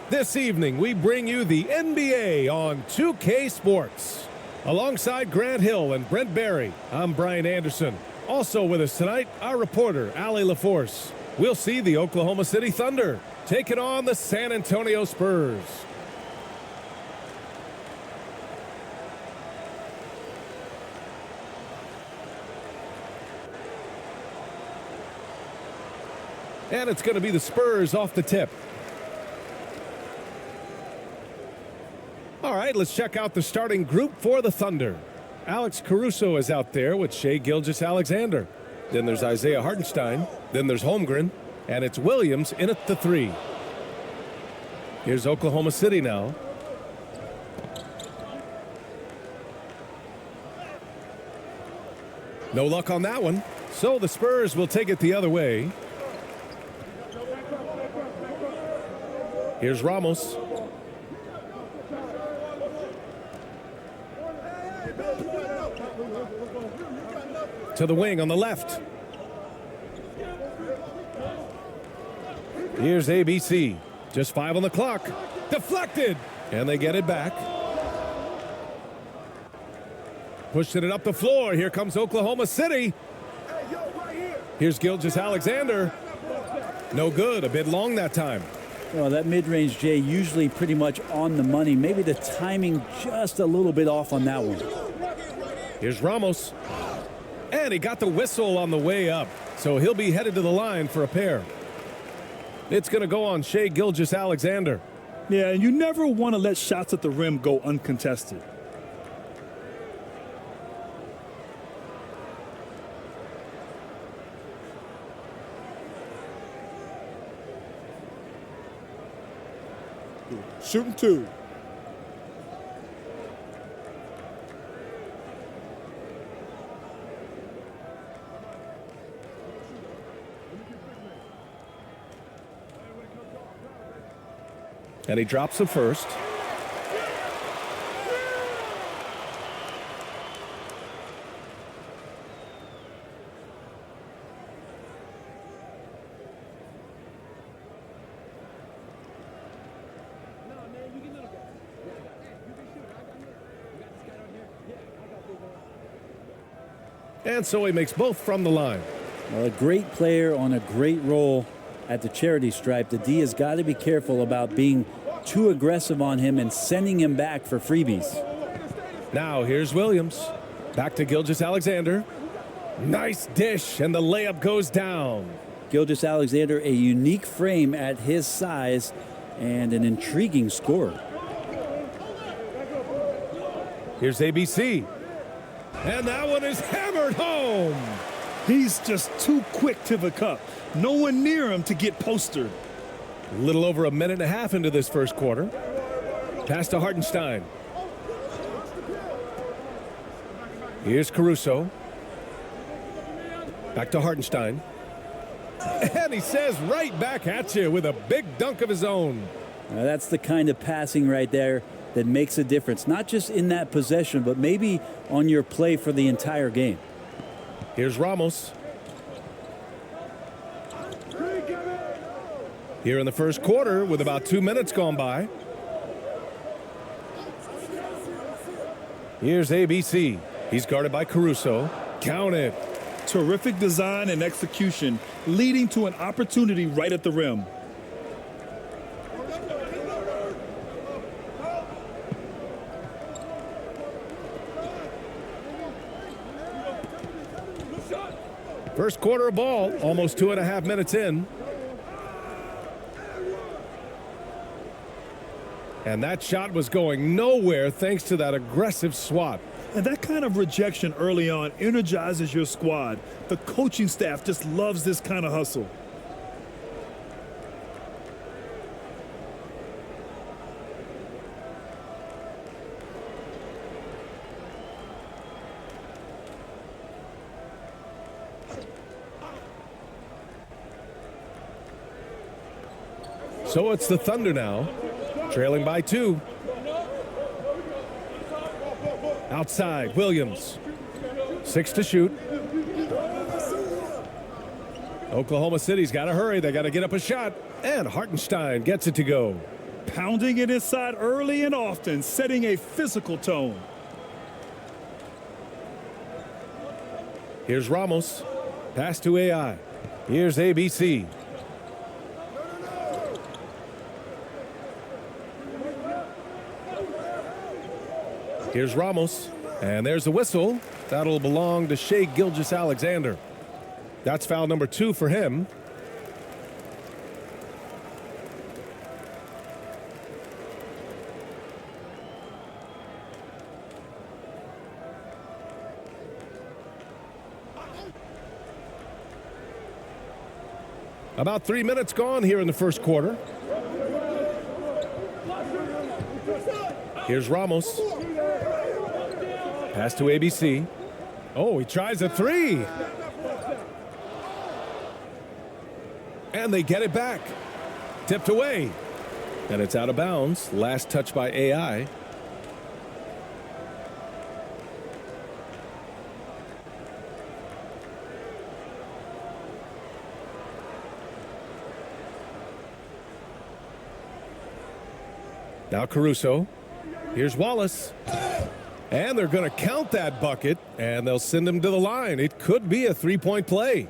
This evening, we bring you the NBA on 2K Sports. Alongside Grant Hill and Brent Barry, I'm Bryan Anderson. Also with us tonight, our reporter, Allie LaForce. We'll see the Oklahoma City Thunder taking on the San Antonio Spurs. And it's going to be the Spurs off the tip. All right, let's check out the starting group for the Thunder. Alex Caruso is out there with Shai Gilgeous-Alexander. Then there's Isaiah Hartenstein. Then there's Holmgren. And it's Williams in at the 3. Here's Oklahoma City now. No luck on that one. So the Spurs will take it the other way. Here's Ramos. To the wing on the left. Here's ABC. Just 5 on the clock. Deflected. And they get it back. Pushing it up the floor. Here comes Oklahoma City. Here's Gilgeous-Alexander. No good. A bit long that time. Well, that mid-range, Jay, usually pretty much on the money. Maybe the timing just a little bit off on that one. Here's Ramos. And he got the whistle on the way up. So he'll be headed to the line for a pair. It's going to go on Shai Gilgeous-Alexander. Yeah, and you never want to let shots at the rim go uncontested. Shooting 2. And he drops the first. And so he makes both from the line. Well, a great player on a great roll at the charity stripe. The D has got to be careful about being too aggressive on him and sending him back for freebies. Now here's Williams. Back to Gilgeous-Alexander. Nice dish, and the layup goes down. Gilgeous-Alexander, a unique frame at his size and an intriguing scorer. Here's ABC. And that one is hammered home. He's just too quick to the cup. No one near him to get postered. A little over a minute and a half into this first quarter. Pass to Hartenstein. Here's Caruso. Back to Hartenstein. And he says right back at you with a big dunk of his own. Now that's the kind of passing right there that makes a difference, not just in that possession, but maybe on your play for the entire game. Here's Ramos. Here in the first quarter with about 2 minutes gone by. Here's ABC. He's guarded by Caruso. Count it. Terrific design and execution, leading to an opportunity right at the rim. First quarter of ball, almost 2.5 minutes in. And that shot was going nowhere thanks to that aggressive swat. And that kind of rejection early on energizes your squad. The coaching staff just loves this kind of hustle. So it's the Thunder now, trailing by 2. Outside, Williams. 6 to shoot. Oklahoma City's got to hurry. They got to get up a shot. And Hartenstein gets it to go. Pounding it inside early and often, setting a physical tone. Here's Ramos. Pass to AI. Here's ABC. Here's Ramos. And there's the whistle. That'll belong to Shai Gilgeous-Alexander. That's foul number 2 for him. About 3 minutes gone here in the first quarter. Here's Ramos. Pass to ABC. Oh, he tries a 3. And they get it back. Tipped away. And it's out of bounds. Last touch by AI. Now Caruso. Here's Wallace. And they're going to count that bucket, and they'll send him to the line. It could be a three-point play.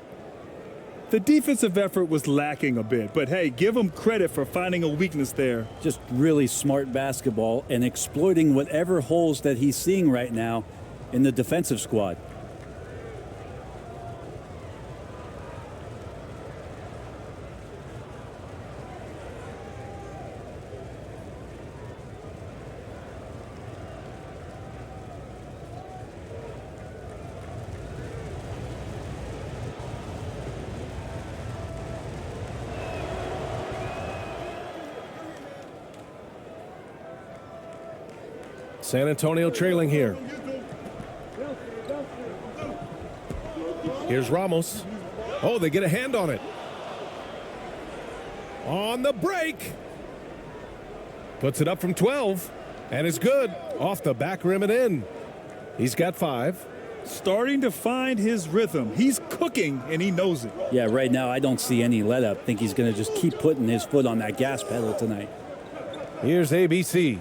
The defensive effort was lacking a bit, but hey, give him credit for finding a weakness there. Just really smart basketball and exploiting whatever holes that he's seeing right now in the defensive squad. San Antonio trailing here. Here's Ramos. Oh, they get a hand on it. On the break. Puts it up from 12. And it's good. Off the back rim and in. He's got 5. Starting to find his rhythm. He's cooking, and he knows it. Yeah, right now I don't see any let up. Think he's going to just keep putting his foot on that gas pedal tonight. Here's ABC.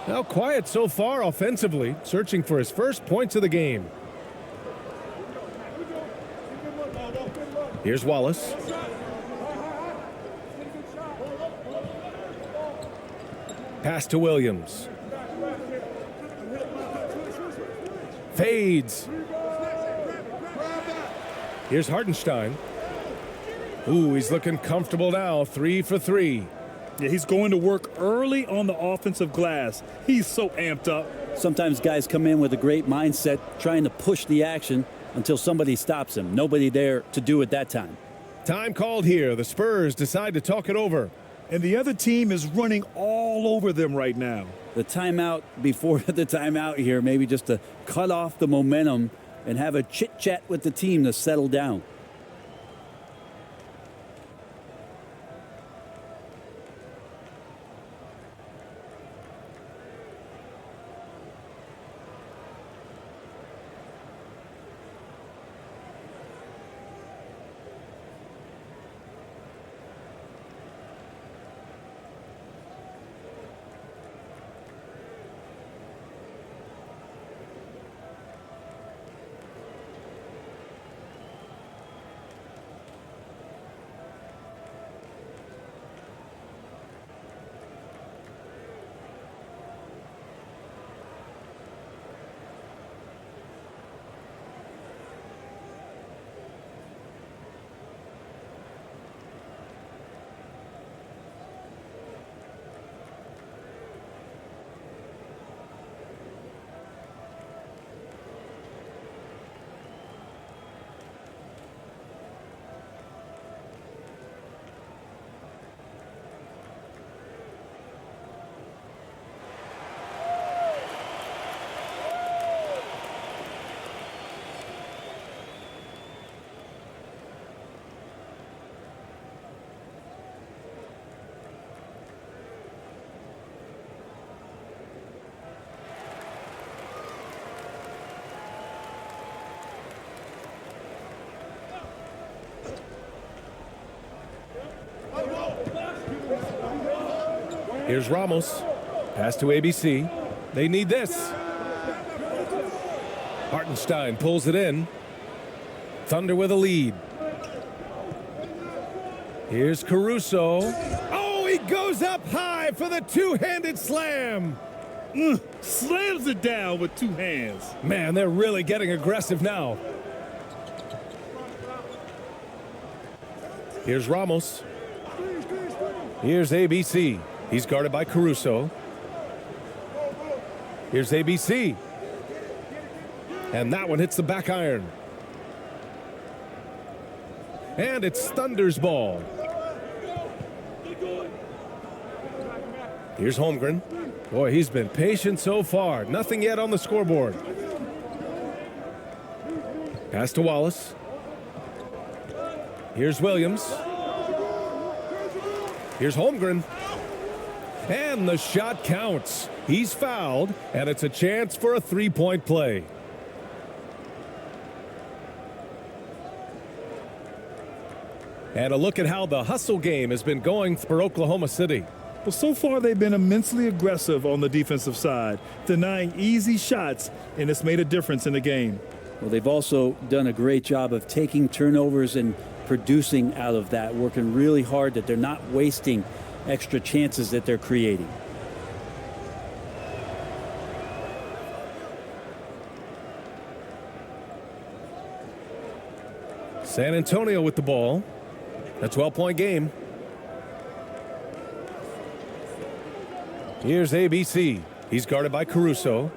Now quiet so far offensively, searching for his first points of the game. Here's Wallace. Pass to Williams. Fades. Here's Hartenstein. Ooh, he's looking comfortable now. 3 for 3. Yeah, he's going to work early on the offensive glass. He's so amped up. Sometimes guys come in with a great mindset trying to push the action until somebody stops him. Nobody there to do it that time. Time called here. The Spurs decide to talk it over. And the other team is running all over them right now. The timeout before the timeout here, maybe just to cut off the momentum and have a chit-chat with the team to settle down. Here's Ramos. Pass to ABC. They need this. Hartenstein pulls it in. Thunder with a lead. Here's Caruso. Oh, he goes up high for the two-handed slam. Slams it down with two hands. Man, they're really getting aggressive now. Here's Ramos. Here's ABC. He's guarded by Caruso. Here's ABC. And that one hits the back iron. And it's Thunder's ball. Here's Holmgren. Boy, he's been patient so far. Nothing yet on the scoreboard. Pass to Wallace. Here's Williams. Here's Holmgren. And the shot counts. He's fouled, and it's a chance for a three-point play. And a look at how the hustle game has been going for Oklahoma City. Well, so far they've been immensely aggressive on the defensive side, denying easy shots, and it's made a difference in the game. Well, they've also done a great job of taking turnovers and producing out of that, working really hard that they're not wasting extra chances that they're creating. San Antonio with the ball. A 12-point game. Here's ABC. He's guarded by Caruso.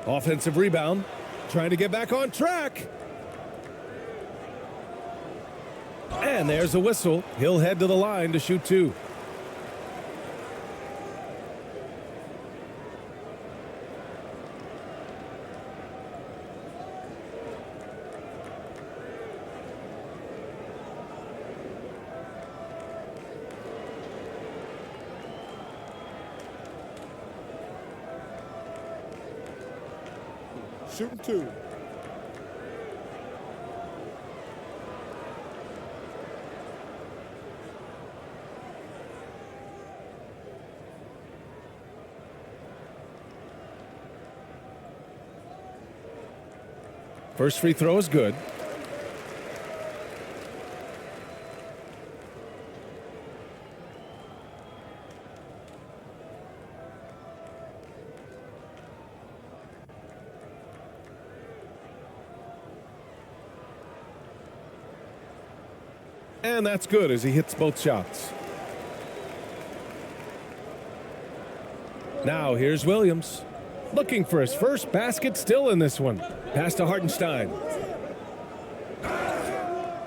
Offensive rebound. Trying to get back on track. And there's a whistle. He'll head to the line to shoot two. Shooting two. First free throw is good. And that's good as he hits both shots. Now here's Williams. Looking for his first basket still in this one. Pass to Hartenstein.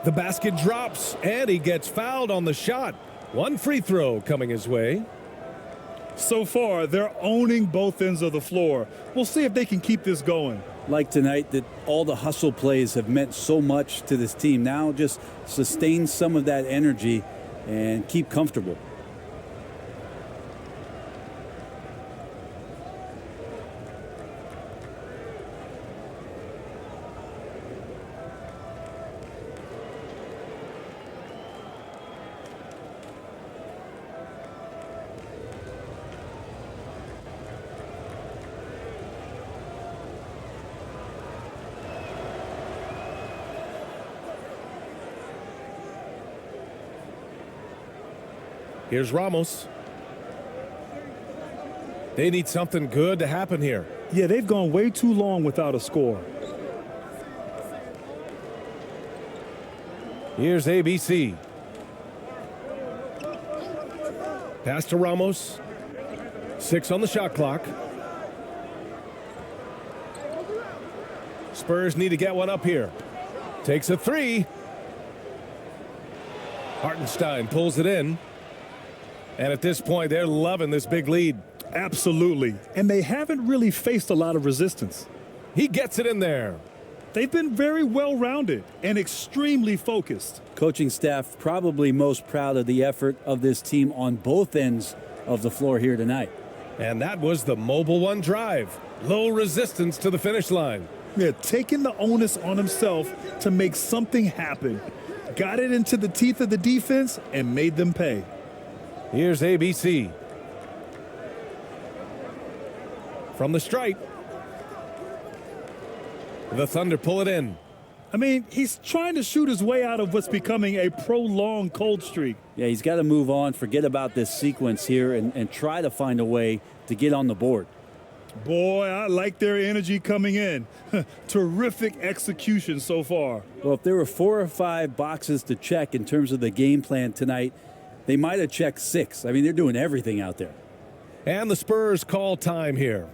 The basket drops, and he gets fouled on the shot. One free throw coming his way. So far, they're owning both ends of the floor. We'll see if they can keep this going. Like tonight, that all the hustle plays have meant so much to this team. Now just sustain some of that energy and keep comfortable. Here's Ramos. They need something good to happen here. Yeah, they've gone way too long without a score. Here's ABC. Pass to Ramos. 6 on the shot clock. Spurs need to get one up here. Takes a three. Hartenstein pulls it in. And at this point, they're loving this big lead. Absolutely. And they haven't really faced a lot of resistance. He gets it in there. They've been very well-rounded and extremely focused. Coaching staff probably most proud of the effort of this team on both ends of the floor here tonight. And that was the Mobile One drive. Low resistance to the finish line. Yeah, taking the onus on himself to make something happen. Got it into the teeth of the defense and made them pay. Here's ABC. from the stripe. The Thunder pull it in. I mean, he's trying to shoot his way out of what's becoming a prolonged cold streak. Yeah, he's got to move on, forget about this sequence here, and try to find a way to get on the board. Boy, I like their energy coming in. Terrific execution so far. Well, if there were 4 or 5 boxes to check in terms of the game plan tonight, they might have checked 6. I mean, they're doing everything out there. And the Spurs call time here.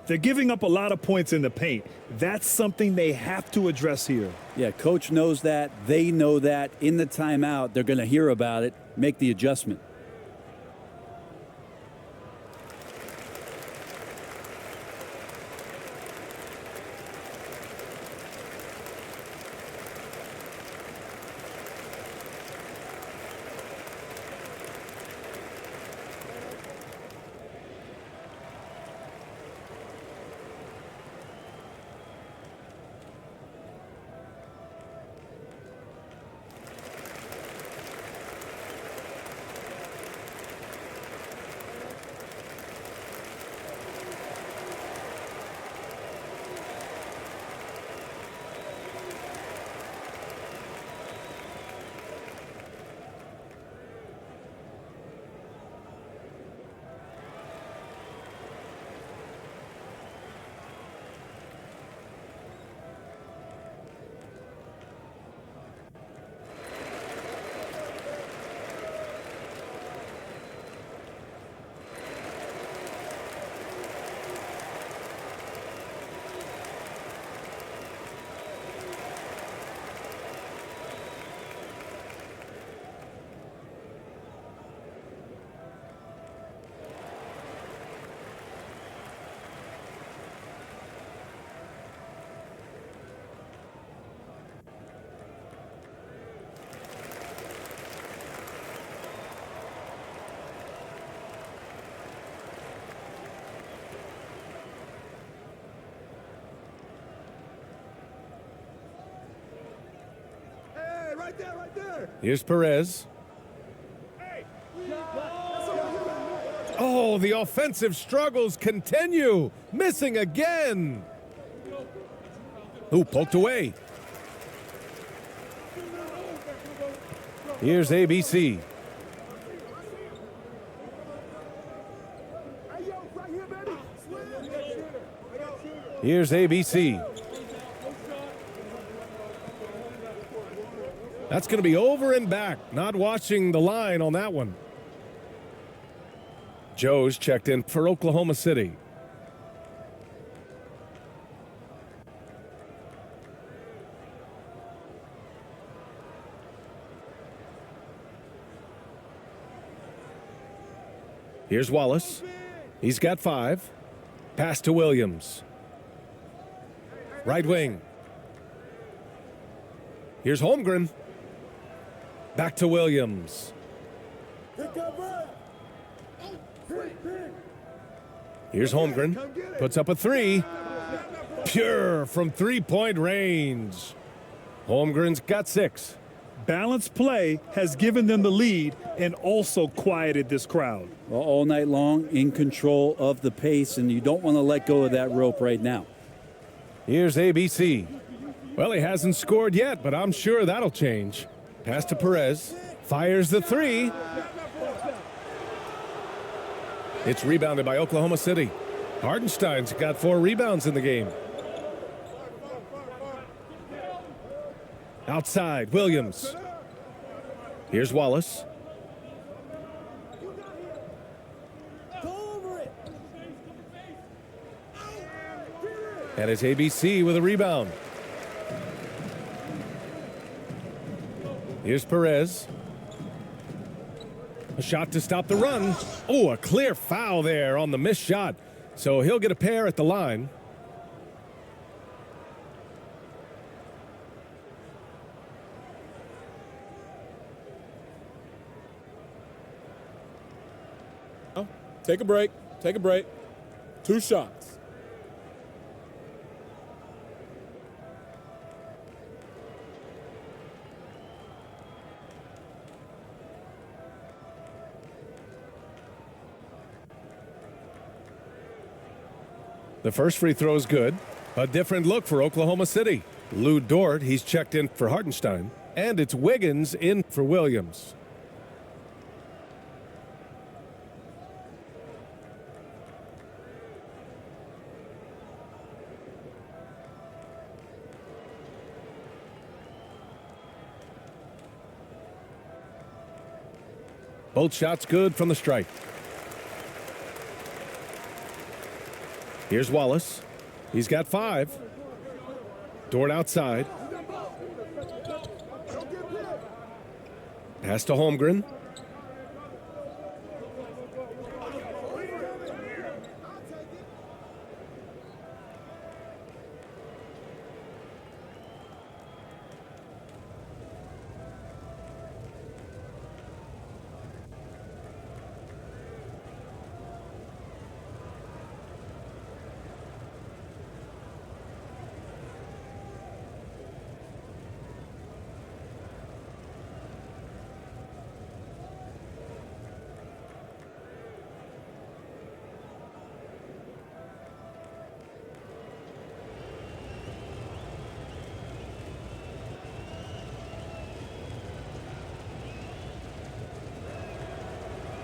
They're giving up a lot of points in the paint. That's something they have to address here. Yeah, coach knows that. They know that. In the timeout, they're going to hear about it, make the adjustment. Right there. Here's Perez. Oh, the offensive struggles continue. Missing again. Ooh, poked away. Here's ABC. Here's ABC. That's going to be over and back. Not watching the line on that one. Joe's checked in for Oklahoma City. Here's Wallace. He's got 5. Pass to Williams. Right wing. Here's Holmgren. Back to Williams. Here's Holmgren. Puts up a 3. Pure from three-point range. Holmgren's got 6. Balanced play has given them the lead and also quieted this crowd. Well, all night long, in control of the pace, and you don't want to let go of that rope right now. Here's ABC. Well, he hasn't scored yet, but I'm sure that'll change. Pass to Perez. Fires the 3. It's rebounded by Oklahoma City. Hardenstein's got 4 rebounds in the game. Outside, Williams. Here's Wallace. And it's ABC with a rebound. Here's Perez. A shot to stop the run. Oh, a clear foul there on the missed shot. So he'll get a pair at the line. Take a break. Take a break. 2 shots. The first free throw is good. A different look for Oklahoma City. Lou Dort, he's checked in for Hartenstein. And it's Wiggins in for Williams. Both shots good from the stripe. Here's Wallace. He's got 5. Dort outside. Pass to Holmgren.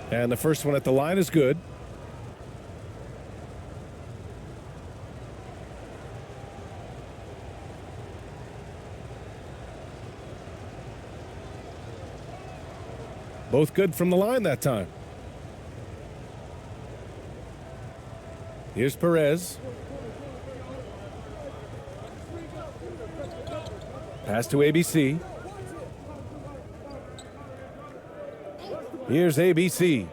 And the first one at the line is good. Both good from the line that time. Here's Perez. Pass to ABC. Here's ABC.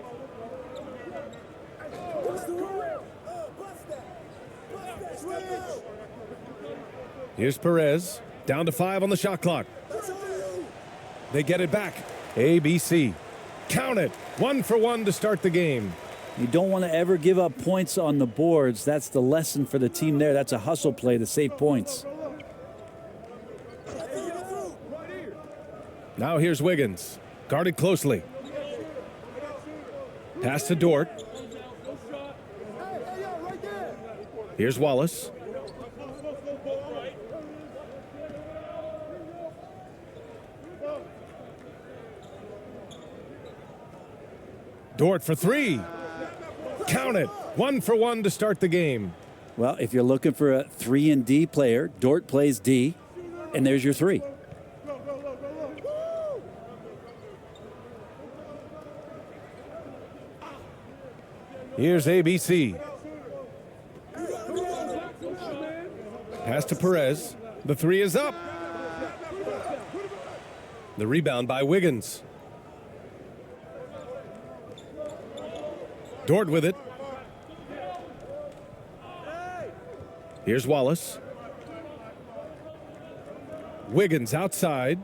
Here's Perez. Down to 5 on the shot clock. They get it back. ABC. Count it. 1 for 1 to start the game. You don't want to ever give up points on the boards. That's the lesson for the team there. That's a hustle play to save points. Now here's Wiggins. Guarded closely. Pass to Dort. Here's Wallace. Dort for 3. Count it. 1 for 1 to start the game. Well, if you're looking for a 3 and D player, Dort plays D, and there's your 3. Here's ABC. Pass to Perez. The 3 is up. The rebound by Wiggins. Dort with it. Here's Wallace. Wiggins outside.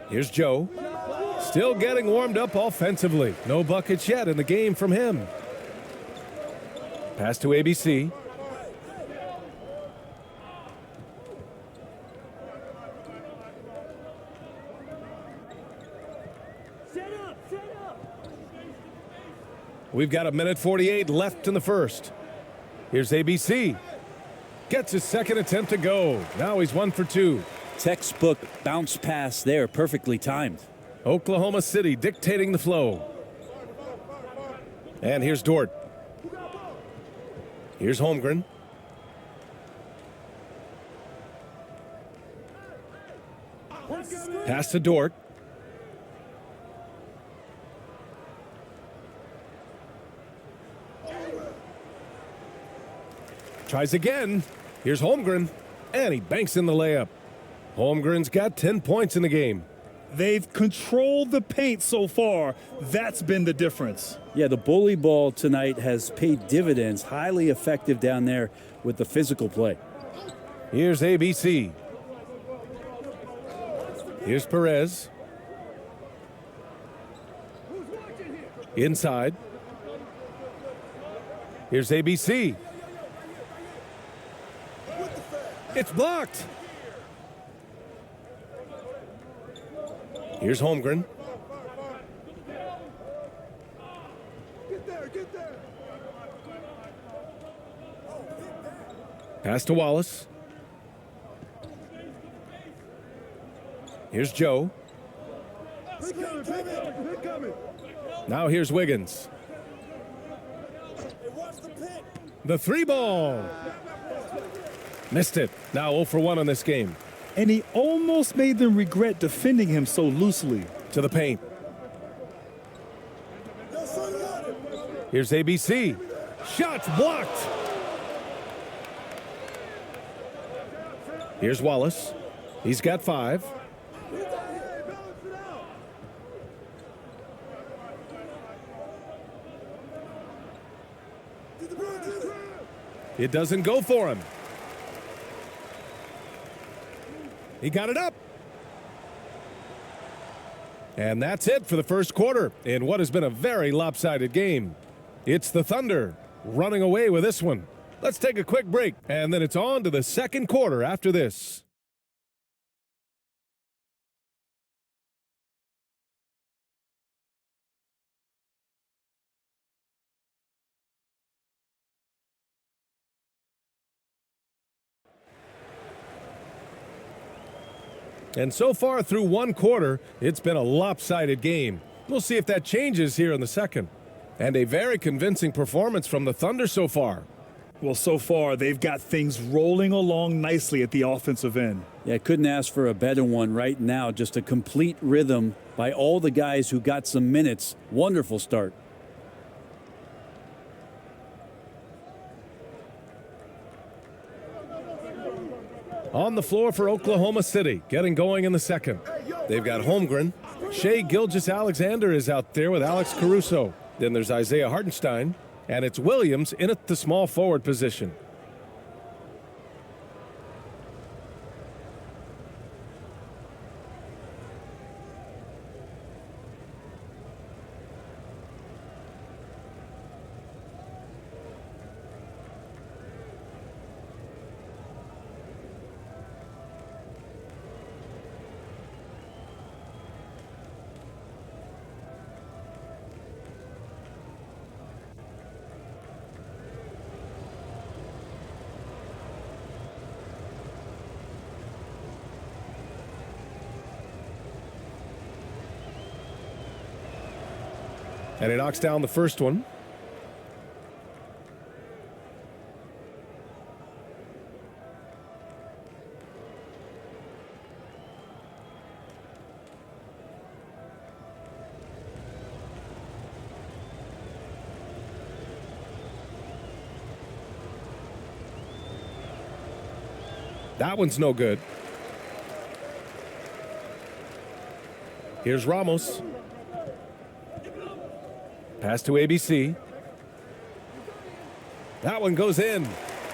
Here's Joe. Still getting warmed up offensively. No buckets yet in the game from him. Pass to ABC. We've got 1:48 left in the first. Here's ABC. Gets his second attempt to go. Now he's 1 for 2. Textbook bounce pass there, perfectly timed. Oklahoma City dictating the flow. And here's Dort. Here's Holmgren. Pass to Dort. Tries again. Here's Holmgren. And he banks in the layup. Holmgren's got 10 points in the game. They've controlled the paint so far. That's been the difference. Yeah, the bully ball tonight has paid dividends. Highly effective down there with the physical play. Here's ABC. Here's Perez. Inside. Here's ABC. It's blocked. Here's Holmgren. Pass to Wallace. Here's Joe. Now here's Wiggins. The 3-ball. Missed it. Now 0 for 1 on this game. And he almost made them regret defending him so loosely. To the paint. Here's ABC. Shots blocked. Here's Wallace. He's got 5. It doesn't go for him. He got it up. And that's it for the first quarter in what has been a very lopsided game. It's the Thunder running away with this one. Let's take a quick break, and then it's on to the second quarter after this. And so far through one quarter, it's been a lopsided game. We'll see if that changes here in the second. And a very convincing performance from the Thunder so far. Well, so far, they've got things rolling along nicely at the offensive end. Yeah, couldn't ask for a better one right now. Just a complete rhythm by all the guys who got some minutes. Wonderful start. On the floor for Oklahoma City, getting going in the second. They've got Holmgren. Shai Gilgeous-Alexander is out there with Alex Caruso. Then there's Isaiah Hartenstein. And it's Williams in at the small forward position. And he knocks down the first one. That one's no good. Here's Ramos. Pass to ABC. That one goes in.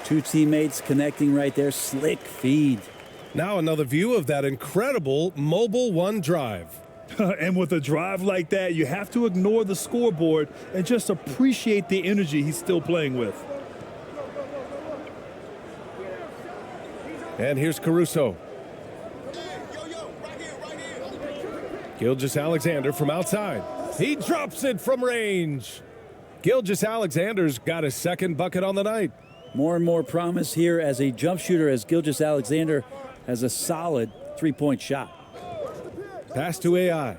Two teammates connecting right there. Slick feed. Now another view of that incredible mobile one drive. And with a drive like that, you have to ignore the scoreboard and just appreciate the energy he's still playing with. And here's Caruso. Gilgeous-Alexander from outside. He drops it from range. Gilgeous-Alexander's got his second bucket on the night. More and more promise here as a jump shooter as Gilgeous-Alexander has a solid three-point shot. Pass to AI.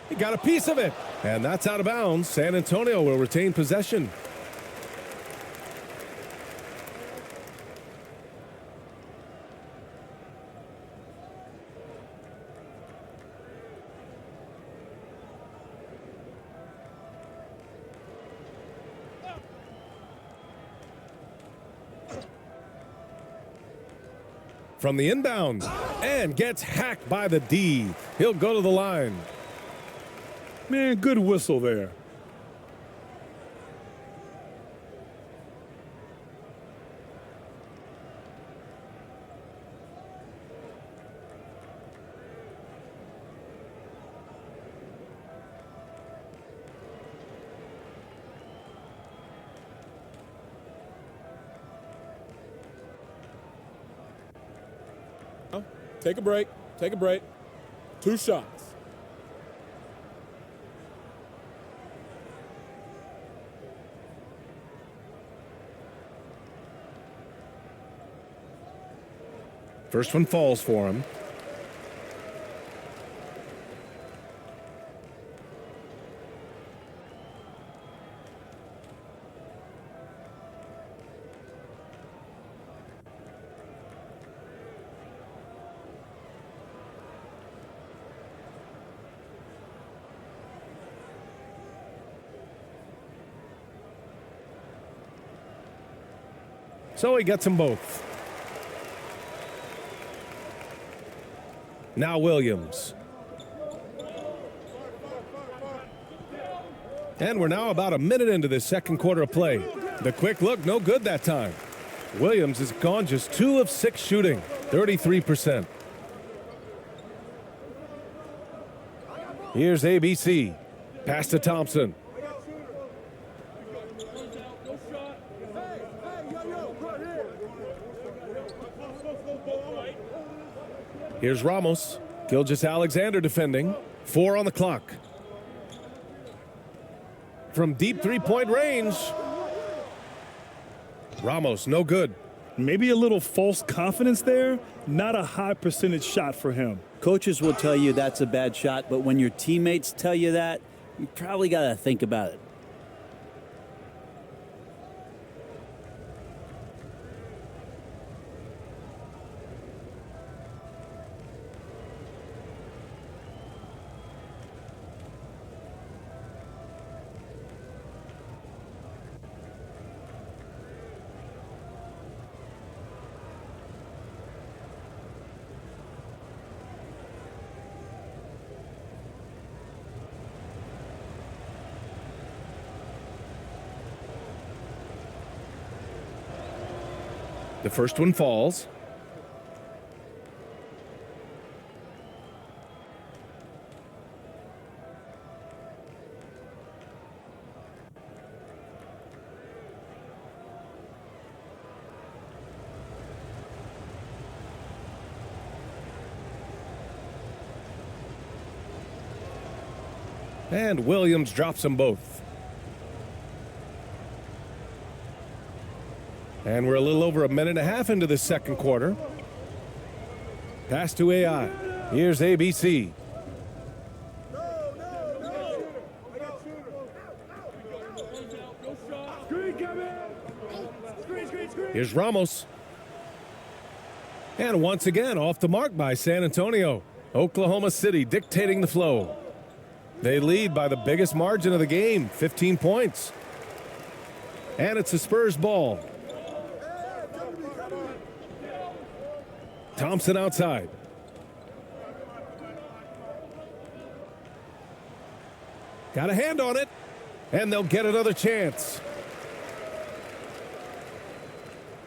He got a piece of it. And that's out of bounds. San Antonio will retain possession. From the inbound, and gets hacked by the D. He'll go to the line. Man, good whistle there. Take a break. Take a break. 2 shots. First one falls for him. So he gets them both. Now Williams. And we're now about a minute into this second quarter of play. The quick look, no good that time. Williams has gone just 2 of 6 shooting, 33%. Here's ABC. Pass to Thompson. Here's Ramos. Gilgeous-Alexander defending. 4 on the clock. From deep three-point range. Ramos, no good. Maybe a little false confidence there. Not a high percentage shot for him. Coaches will tell you that's a bad shot, but when your teammates tell you that, you probably got to think about it. The first one falls. And Williams drops them both. And we're a little over a minute and a half into the second quarter. Pass to AI. Here's ABC. Here's Ramos. And once again, off the mark by San Antonio. Oklahoma City dictating the flow. They lead by the biggest margin of the game, 15 points. And it's the Spurs ball. Thompson outside. Got a hand on it, and they'll get another chance.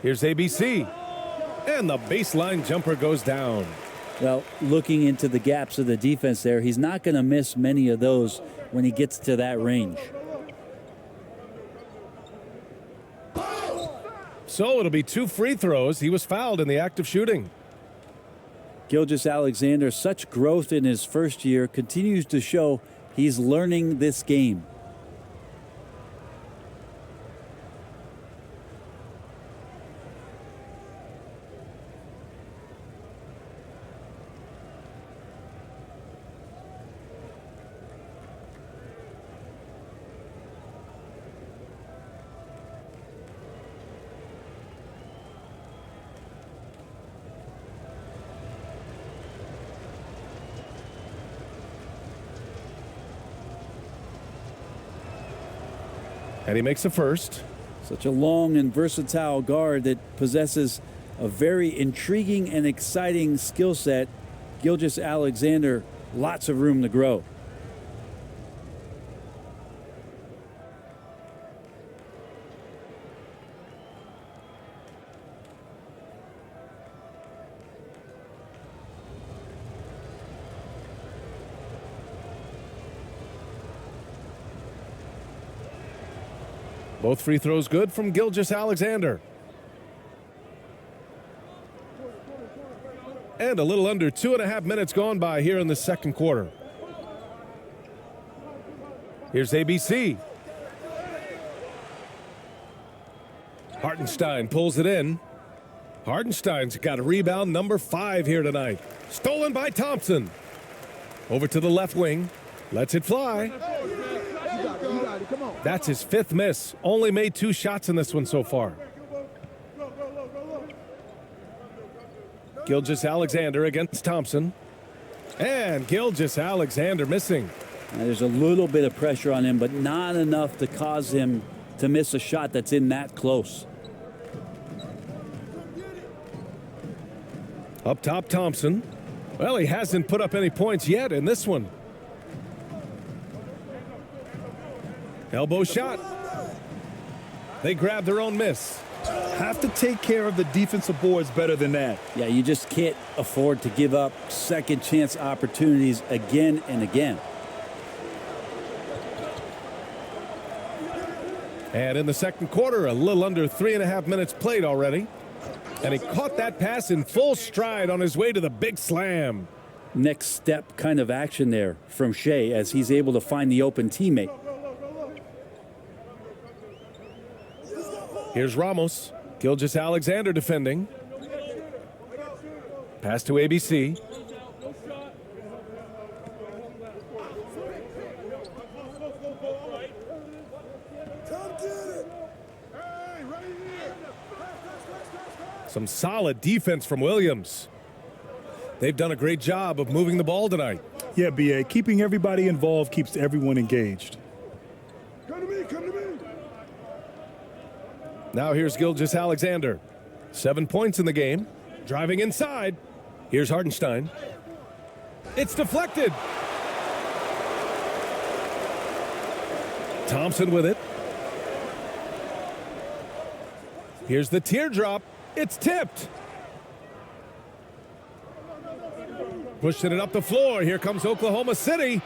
Here's ABC, and the baseline jumper goes down. Well, looking into the gaps of the defense there, he's not going to miss many of those when he gets to that range. So it'll be 2 free throws. He was fouled in the act of shooting. Gilgeous-Alexander, such growth in his first year, continues to show he's learning this game. And he makes the first. Such a long and versatile guard that possesses a very intriguing and exciting skill set. Gilgeous-Alexander, lots of room to grow. Both free throws good from Gilgeous-Alexander. And a little under 2.5 minutes gone by here in the second quarter. Here's ABC. Hartenstein pulls it in. Hartenstein's got a rebound number 5 here tonight. Stolen by Thompson. Over to the left wing. Lets it fly. That's his 5th miss. Only made 2 shots in this one so far. Gilgeous-Alexander against Thompson. And Gilgeous-Alexander missing. Now, there's a little bit of pressure on him, but not enough to cause him to miss a shot that's in that close. Up top, Thompson. Well, he hasn't put up any points yet in this one. Elbow shot. They grab their own miss. Have to take care of the defensive boards better than that. Yeah, you just can't afford to give up second chance opportunities again and again. And in the second quarter, a little under 3.5 minutes played already. And he caught that pass in full stride on his way to the big slam. Next step kind of action there from Shea as he's able to find the open teammate. Here's Ramos. Gilgeous-Alexander defending. Pass to ABC. Some solid defense from Williams. They've done a great job of moving the ball tonight. Yeah, BA, keeping everybody involved keeps everyone engaged. Now here's Gilgeous-Alexander. 7 points in the game. Driving inside. Here's Hartenstein. It's deflected. Thompson with it. Here's the teardrop. It's tipped. Pushing it up the floor. Here comes Oklahoma City.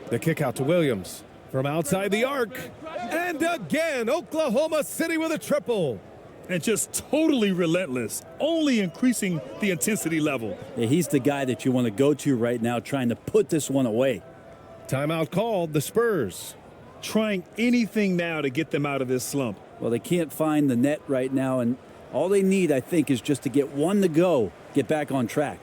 The kick out to Williams from outside the arc. And again, Oklahoma City with a triple. And just totally relentless, only increasing the intensity level. Yeah, he's the guy that you want to go to right now trying to put this one away. Timeout called, the Spurs. Trying anything now to get them out of this slump. Well, they can't find the net right now, and all they need, I think, is just to get one to go, get back on track.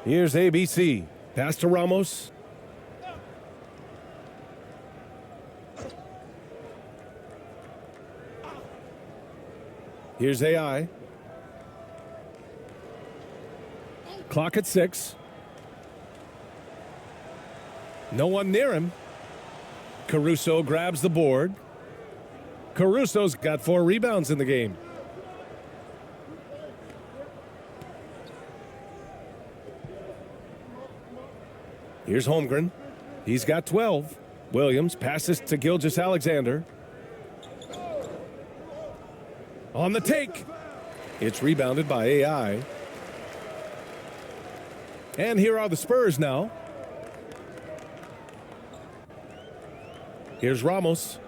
Here's ABC. Pass to Ramos. Here's AI. Clock at 6. No one near him. Caruso grabs the board. Caruso's got 4 rebounds in the game. Here's Holmgren. He's got 12. Williams passes to Gilgeous-Alexander. On the take. It's rebounded by AI. And here are the Spurs now. Here's Ramos.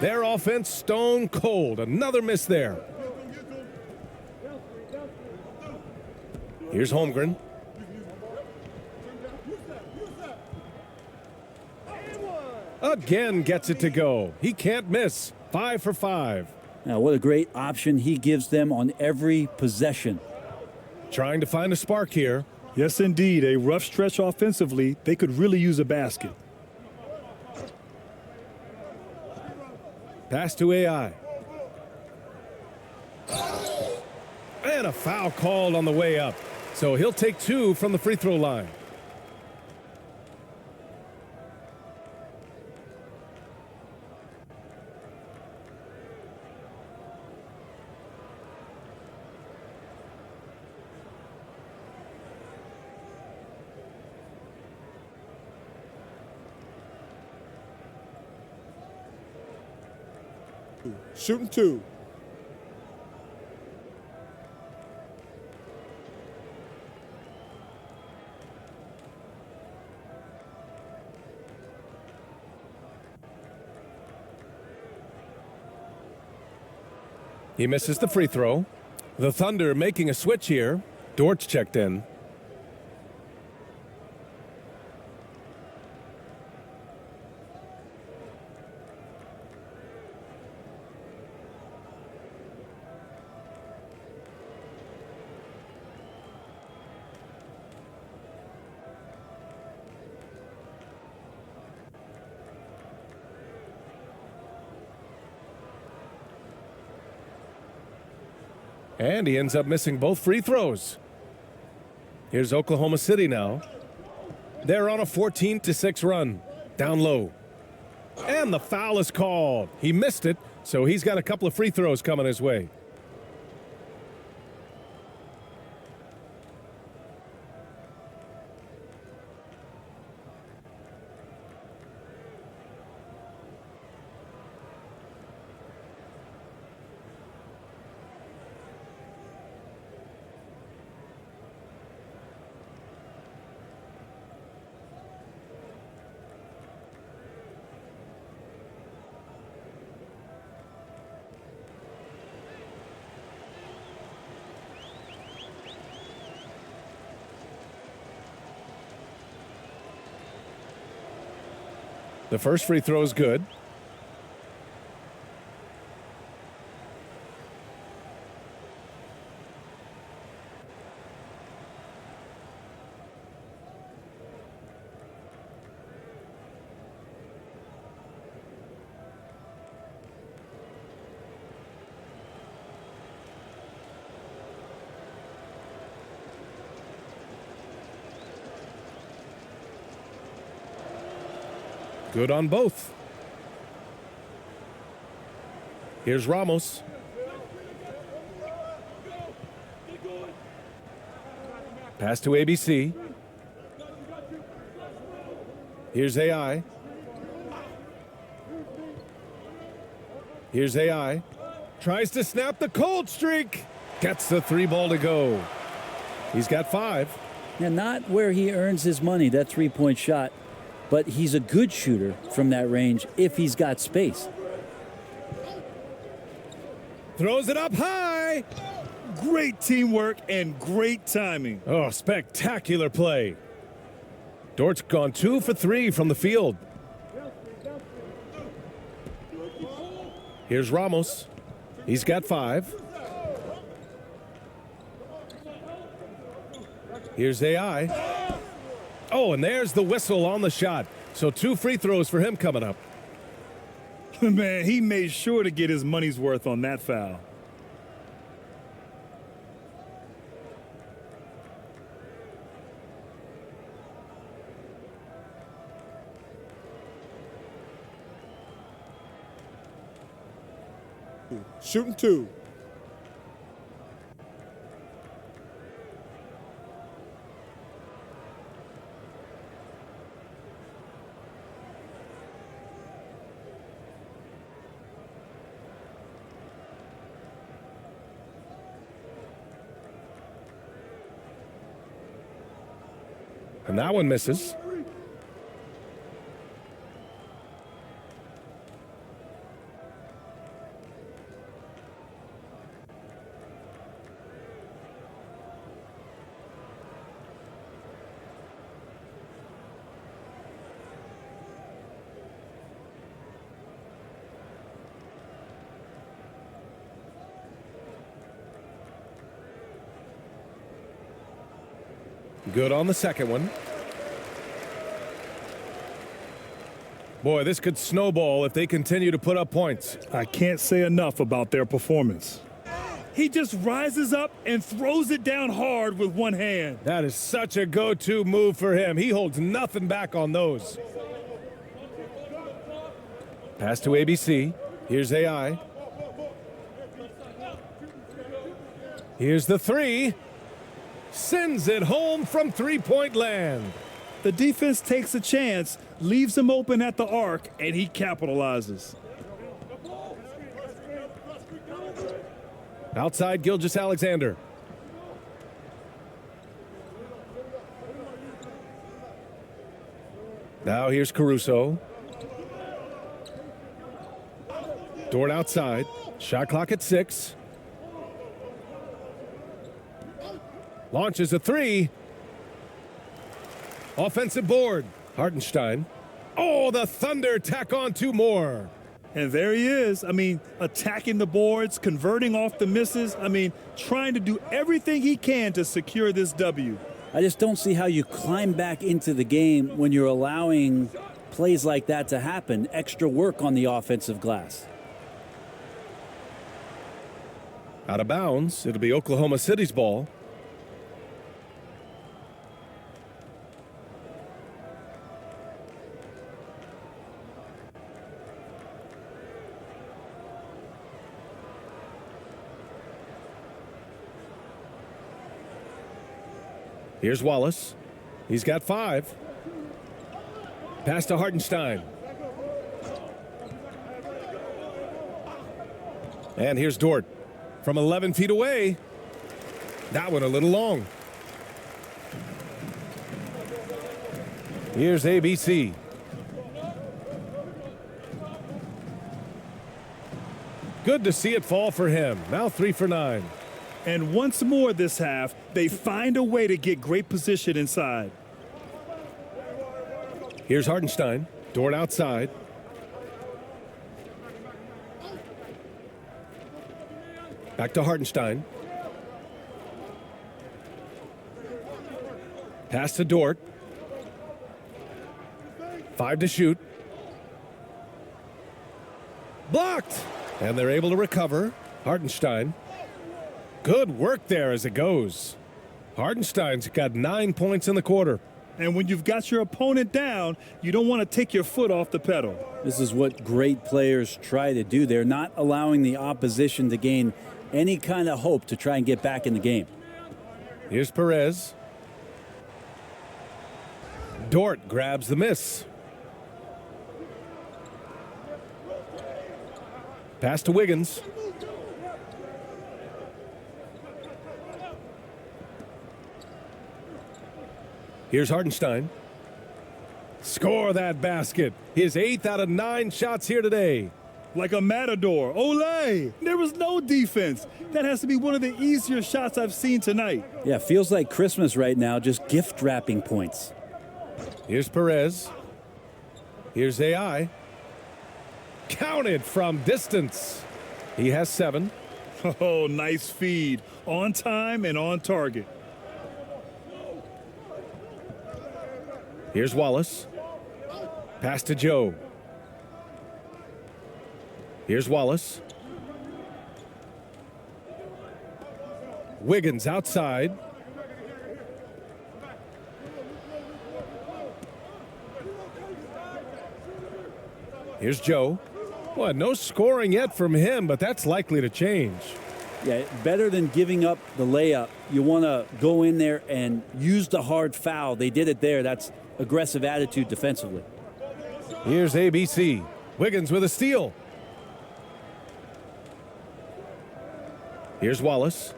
Their offense stone cold. Another miss there. Here's Holmgren. Again gets it to go. He can't miss. 5 for 5. Now, what a great option he gives them on every possession. Trying to find a spark here. Yes, indeed. A rough stretch offensively. They could really use a basket. Pass to AI. And a foul called on the way up. So he'll take 2 from the free throw line. Shooting 2. He misses the free throw. The Thunder making a switch here. Dortch checked in. And he ends up missing both free throws. Here's Oklahoma City now. They're on a 14-6 run. Down low. And the foul is called. He missed it, so he's got a couple of free throws coming his way. The first free throw is good. Good on both. Here's Ramos. Pass to ABC. Here's AI. Here's AI. Tries to snap the cold streak. Gets the 3 ball to go. He's got 5. Now, not where he earns his money, that three-point shot, but he's a good shooter from that range if he's got space. Throws it up high. Great teamwork and great timing. Oh, spectacular play. Dort's gone 2 for 3 from the field. Here's Ramos. He's got 5. Here's AI. Oh, and there's the whistle on the shot. So 2 free throws for him coming up. Man, he made sure to get his money's worth on that foul. Shooting 2. And that one misses. Good on the second one. Boy, this could snowball if they continue to put up points. I can't say enough about their performance. He just rises up and throws it down hard with one hand. That is such a go-to move for him. He holds nothing back on those. Pass to ABC. Here's AI. Here's the 3. Sends it home from three-point land. The defense takes a chance, leaves him open at the arc, and he capitalizes. Outside Gilgeous-Alexander. Now here's Caruso. Dort outside. Shot clock at 6. Launches a 3. Offensive board. Hartenstein. Oh, the Thunder tack on 2 more. And there he is. I mean, attacking the boards, converting off the misses. I mean, trying to do everything he can to secure this W. I just don't see how you climb back into the game when you're allowing plays like that to happen. Extra work on the offensive glass. Out of bounds. It'll be Oklahoma City's ball. Here's Wallace. He's got 5. Pass to Hartenstein. And here's Dort from 11 feet away. That one a little long. Here's ABC. Good to see it fall for him. Now 3 for 9. And once more this half, they find a way to get great position inside. Here's Hartenstein. Dort outside. Back to Hartenstein. Pass to Dort. 5 to shoot. Blocked! And they're able to recover. Hartenstein. Good work there as it goes. Hartenstein's got 9 points in the quarter. And when you've got your opponent down, you don't want to take your foot off the pedal. This is what great players try to do. They're not allowing the opposition to gain any kind of hope to try and get back in the game. Here's Perez. Dort grabs the miss. Pass to Wiggins. Here's Hartenstein. Score that basket. His 8th out of 9 shots here today. Like a matador. Olé! There was no defense. That has to be one of the easier shots I've seen tonight. Yeah, feels like Christmas right now, just gift wrapping points. Here's Perez. Here's AI. Counted from distance. He has 7. Oh, nice feed. On time and on target. Here's Wallace. Pass to Joe. Here's Wallace. Wiggins outside. Here's Joe. Well, no scoring yet from him, but that's likely to change. Yeah, better than giving up the layup. You want to go in there and use the hard foul. They did it there. That's aggressive attitude defensively. Here's ABC. Wiggins with a steal. Here's Wallace.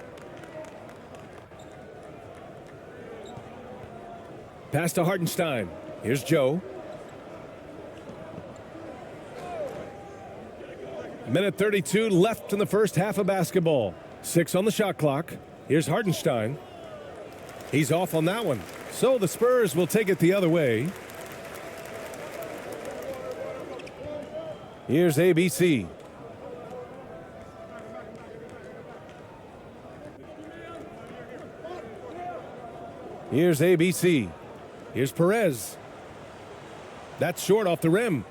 Pass to Hartenstein. Here's Joe. Minute 32 left in the first half of basketball. 6 on the shot clock. Here's Hartenstein. He's off on that one. So the Spurs will take it the other way. Here's ABC. Here's ABC. Here's Perez. That's short off the rim.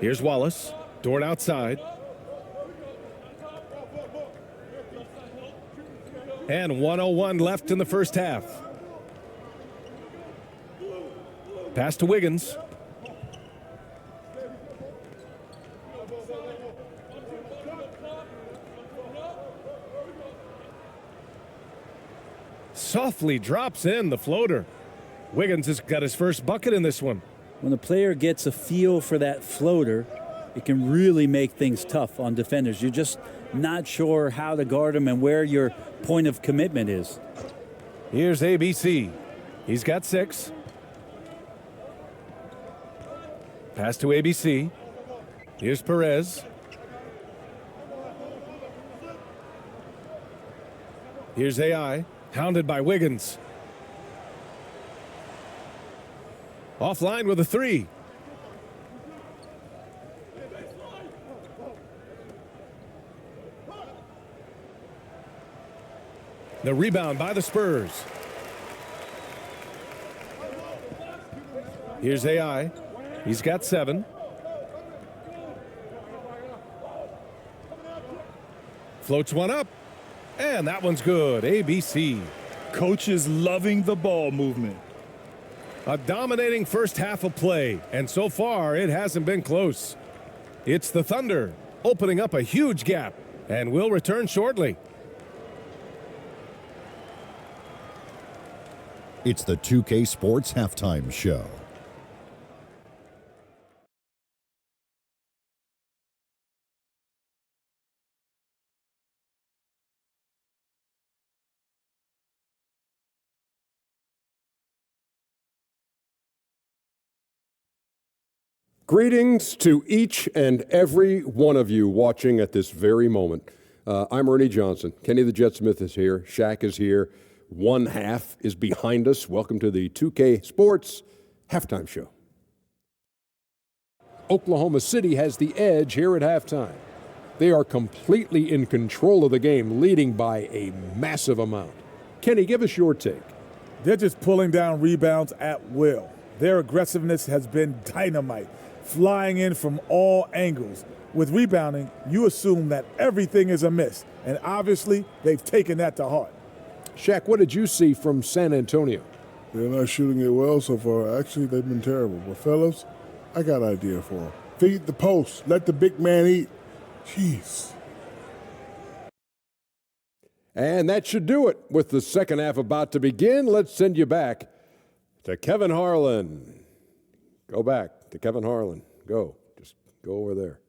Here's Wallace. Dort outside. And 1:01 left in the first half. Pass to Wiggins. Softly drops in the floater. Wiggins has got his first bucket in this one. When a player gets a feel for that floater, it can really make things tough on defenders. You're just not sure how to guard them and where your point of commitment is. Here's ABC. He's got 6. Pass to ABC. Here's Perez. Here's AI. Hounded by Wiggins. Offline with a 3. The rebound by the Spurs. Here's AI. He's got 7. Floats one up. And that one's good. ABC. Coach is loving the ball movement. A dominating first half of play, and so far it hasn't been close. It's the Thunder opening up a huge gap, and we'll return shortly. It's the 2K Sports Halftime Show. Greetings to each and every one of you watching at this very moment. I'm Ernie Johnson. Kenny the Jet Smith is here. Shaq is here. One half is behind us. Welcome to the 2K Sports Halftime Show. Oklahoma City has the edge here at halftime. They are completely in control of the game, leading by a massive amount. Kenny, give us your take. They're just pulling down rebounds at will. Their aggressiveness has been dynamite, flying in from all angles. With rebounding, you assume that everything is amiss, and obviously they've taken that to heart. Shaq, what did you see from San Antonio? They're not shooting it well so far. Actually, they've been terrible. But, fellas, I got an idea for them. Feed the post. Let the big man eat. Jeez. And that should do it. With the second half about to begin, let's send you back to Kevin Harlan. Go back to Kevin Harlan. Go. Just go over there.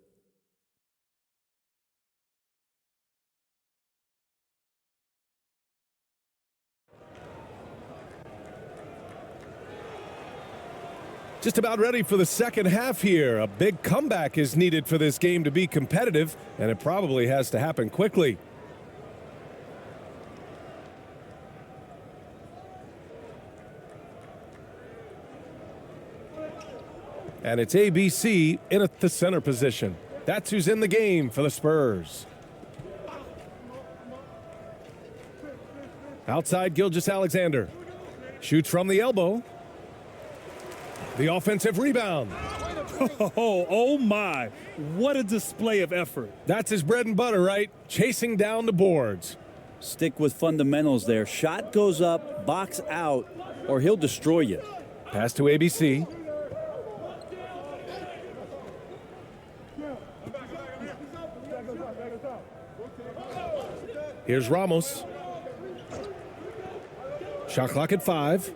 Just about ready for the second half here. A big comeback is needed for this game to be competitive, and it probably has to happen quickly. And it's ABC in at the center position. That's who's in the game for the Spurs. Outside, Gilgeous-Alexander. Shoots from the elbow. The offensive rebound. Oh my. What a display of effort. That's his bread and butter, right? Chasing down the boards. Stick with fundamentals there. Shot goes up, box out, or he'll destroy you. Pass to ABC. Here's Ramos. Shot clock at 5.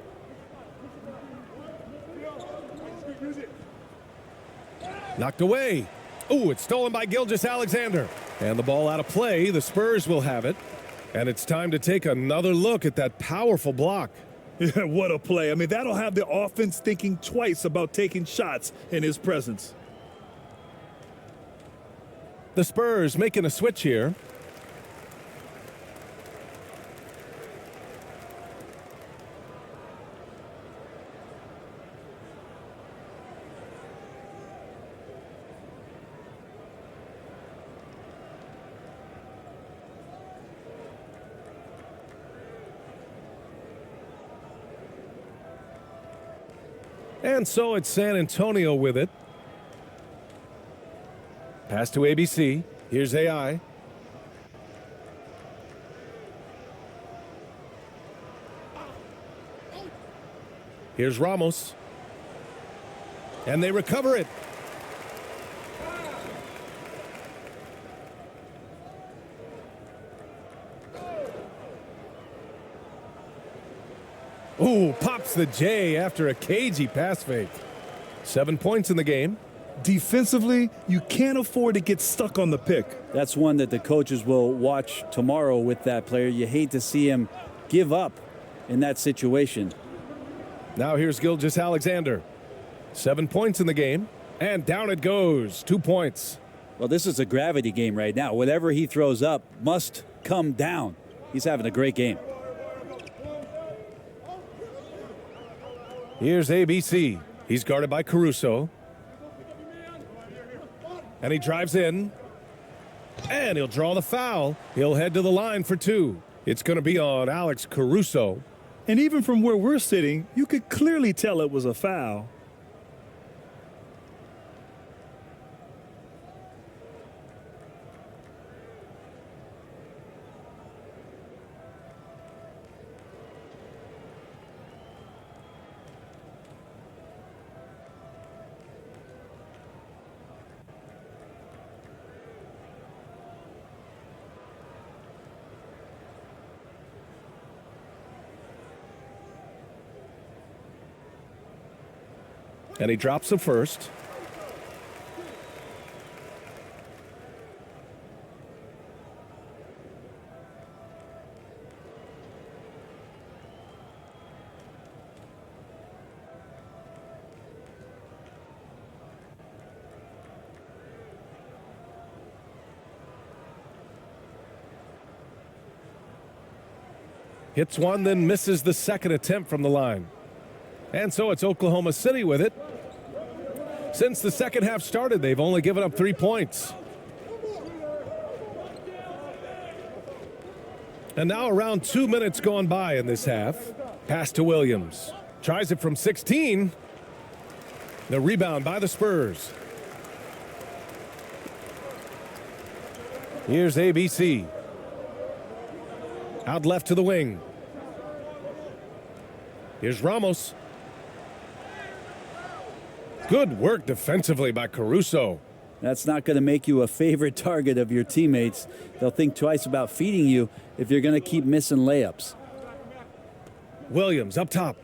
Knocked away. Ooh, it's stolen by Gilgeous-Alexander. And the ball out of play. The Spurs will have it. And it's time to take another look at that powerful block. Yeah, what a play. I mean, that'll have the offense thinking twice about taking shots in his presence. The Spurs making a switch here. And so it's San Antonio with it. Pass to ABC. Here's AI. Here's Ramos. And they recover it. Ooh, pops the J after a cagey pass fake. 7 points in the game. Defensively, you can't afford to get stuck on the pick. That's one that the coaches will watch tomorrow with that player. You hate to see him give up in that situation. Now here's Gilgeous-Alexander. 7 points in the game. And down it goes. 2 points. Well, this is a gravity game right now. Whatever he throws up must come down. He's having a great game. Here's ABC. He's guarded by Caruso. And he drives in. And he'll draw the foul. He'll head to the line for 2. It's going to be on Alex Caruso. And even from where we're sitting, you could clearly tell it was a foul. And he drops the first. Hits one, then misses the second attempt from the line. And so it's Oklahoma City with it. Since the second half started, they've only given up 3 points. And now around 2 minutes gone by in this half. Pass to Williams. Tries it from 16. The rebound by the Spurs. Here's ABC. Out left to the wing. Here's Ramos. Good work defensively by Caruso. That's not going to make you a favorite target of your teammates. They'll think twice about feeding you if you're going to keep missing layups. Williams up top.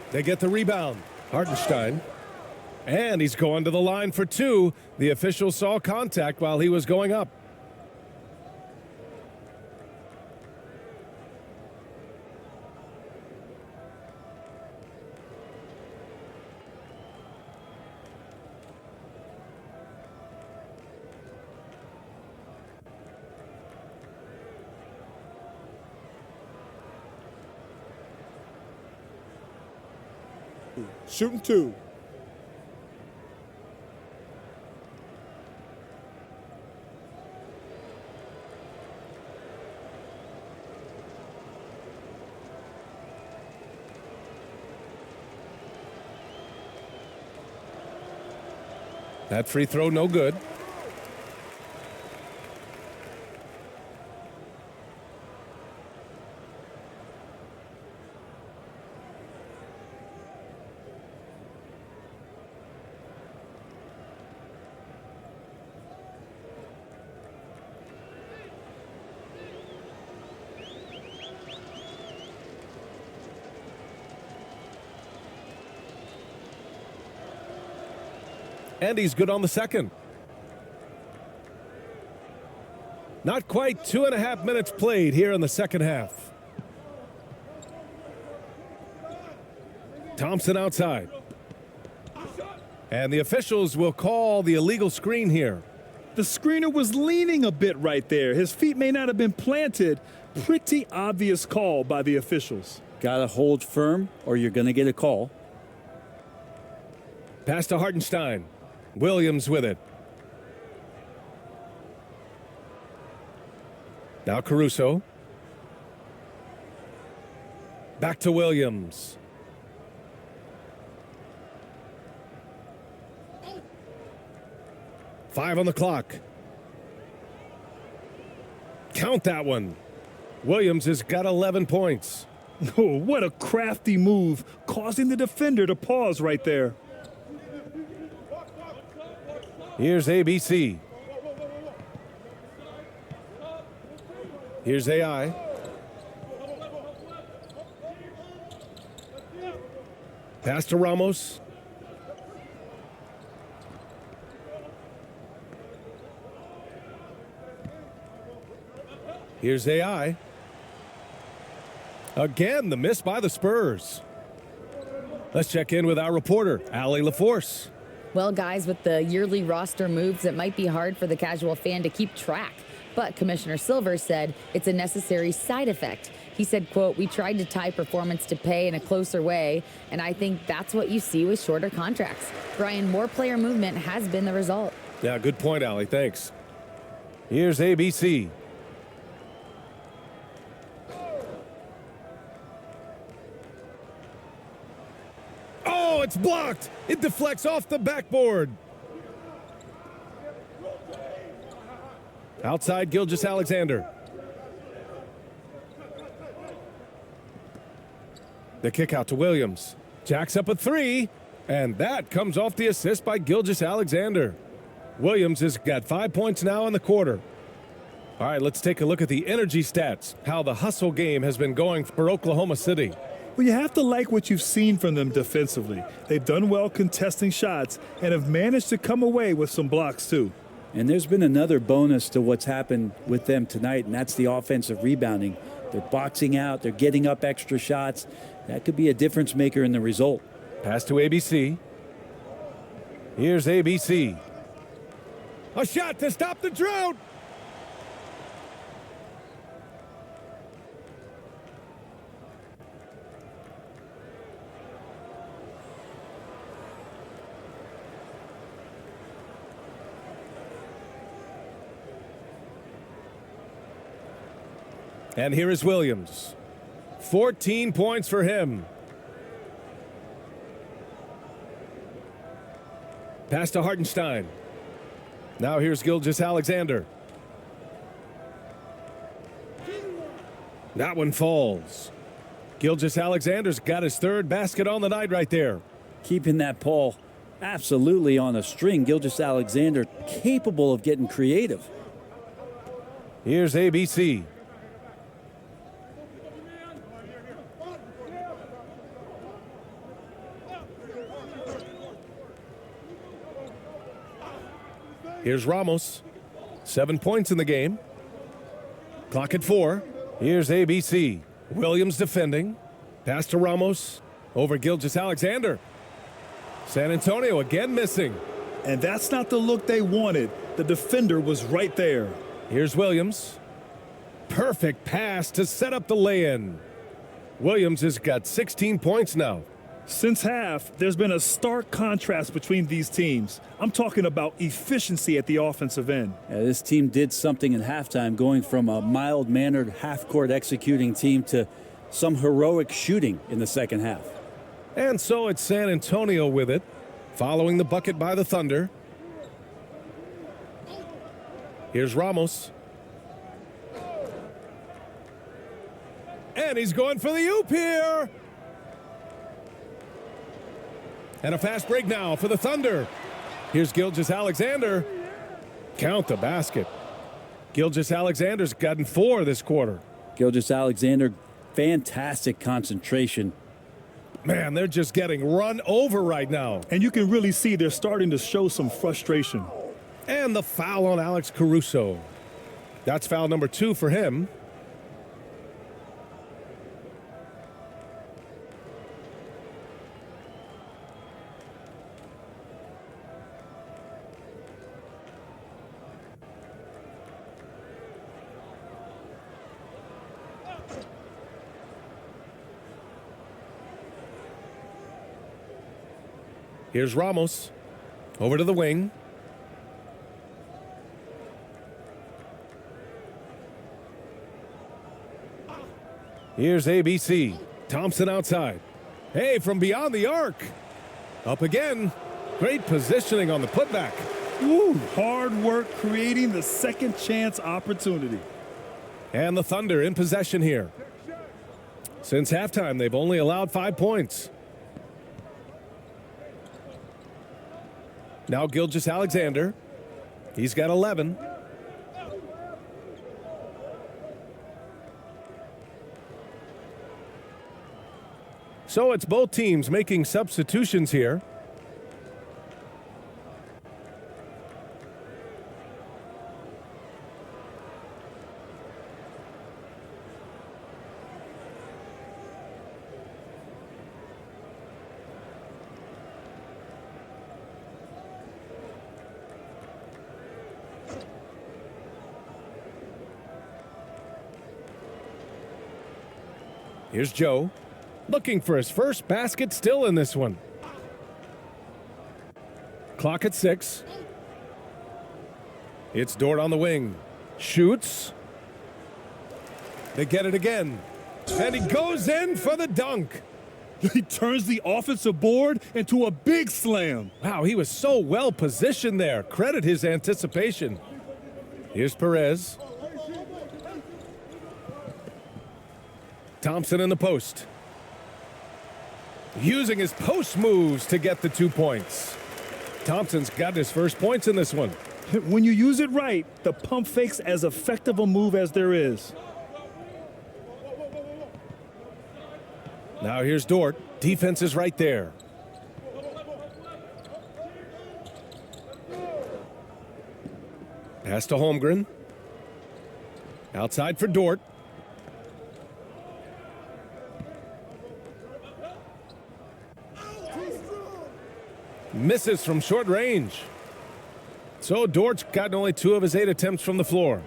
They get the rebound. Hartenstein. And he's going to the line for 2. The official saw contact while he was going up. Shooting 2. That free throw no good. And he's good on the second. Not quite 2.5 minutes played here in the second half. Thompson outside. And the officials will call the illegal screen here. The screener was leaning a bit right there. His feet may not have been planted. Pretty obvious call by the officials. Got to hold firm or you're going to get a call. Pass to Hartenstein. Williams with it. Now Caruso. Back to Williams. Five on the clock. Count that one. Williams has got 11 points. Oh, what a crafty move, causing the defender to pause right there. Here's ABC. Here's AI. Pass to Ramos. Here's AI. Again, the miss by the Spurs. Let's check in with our reporter, Allie LaForce. Well, guys, with the yearly roster moves, it might be hard for the casual fan to keep track. But Commissioner Silver said it's a necessary side effect. He said, quote, "We tried to tie performance to pay in a closer way, and I think that's what you see with shorter contracts." Bryan, more player movement has been the result. Yeah, good point, Allie. Thanks. Here's ABC. Oh, it's blocked. It deflects off the backboard. Outside, Gilgeous-Alexander. The kick out to Williams. Jacks up a three, and that comes off the assist by Gilgeous-Alexander. Williams has got 5 points now in the quarter. All right, let's take a look at the energy stats, how the hustle game has been going for Oklahoma City. Well, you have to like what you've seen from them defensively. They've done well contesting shots and have managed to come away with some blocks, too. And there's been another bonus to what's happened with them tonight, and that's the offensive rebounding. They're boxing out. They're getting up extra shots. That could be a difference maker in the result. Pass to ABC. Here's ABC. A shot to stop the drought. And here is Williams. 14 points for him. Pass to Hartenstein. Now here's Gilgeous-Alexander. That one falls. Gilgeous-Alexander's got his third basket on the night right there. Keeping that ball absolutely on a string. Gilgeous-Alexander capable of getting creative. Here's ABC. Here's Ramos. 7 points in the game. Clock at 4. Here's ABC. Williams defending. Pass to Ramos. Over Gilgeous-Alexander. San Antonio again missing. And that's not the look they wanted. The defender was right there. Here's Williams. Perfect pass to set up the lay-in. Williams has got 16 points now. Since half, there's been a stark contrast between these teams. I'm talking about efficiency at the offensive end. Yeah, this team did something in halftime, going from a mild-mannered half-court executing team to some heroic shooting in the second half. And so it's San Antonio with it, following the bucket by the Thunder. Here's Ramos. And he's going for the oop here. And a fast break now for the Thunder. Here's Gilgeous-Alexander. Count the basket. Gilgeous-Alexander's gotten 4 this quarter. Gilgeous-Alexander, fantastic concentration. Man, they're just getting run over right now. And you can really see they're starting to show some frustration. And the foul on Alex Caruso. That's foul number 2 for him. Here's Ramos. Over to the wing. Here's ABC. Thompson outside. Hey, from beyond the arc. Up again. Great positioning on the putback. Woo, hard work creating the second chance opportunity. And the Thunder in possession here. Since halftime, they've only allowed 5 points. Now Gilgeous-Alexander. He's got 11. So it's both teams making substitutions here. Here's Joe, looking for his first basket, still in this one. Clock at 6. It's Dort on the wing. Shoots. They get it again. And he goes in for the dunk. He turns the offensive board into a big slam. Wow, he was so well positioned there. Credit his anticipation. Here's Perez. Thompson in the post. Using his post moves to get the 2 points. Thompson's got his first points in this one. When you use it right, the pump fake's as effective a move as there is. Now here's Dort. Defense is right there. Pass to Holmgren. Outside for Dort. Misses from short range. So Dort's gotten only 2 of his 8 attempts from the floor.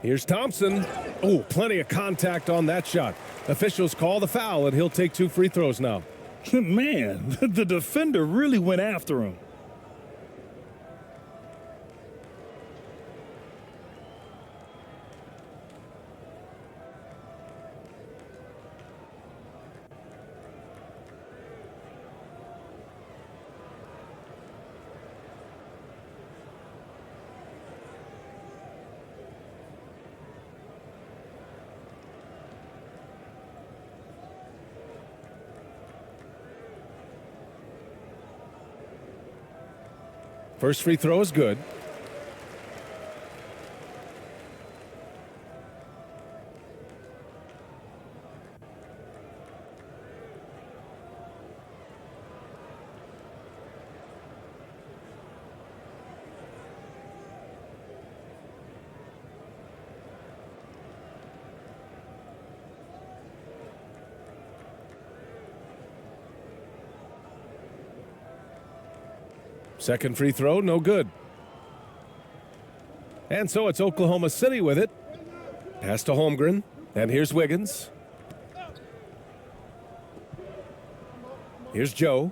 Here's Thompson. Oh, plenty of contact on that shot. Officials call the foul, and he'll take 2 free throws now. Man, the defender really went after him. First free throw is good. Second free throw, no good. And so it's Oklahoma City with it. Pass to Holmgren. And here's Wiggins. Here's Joe.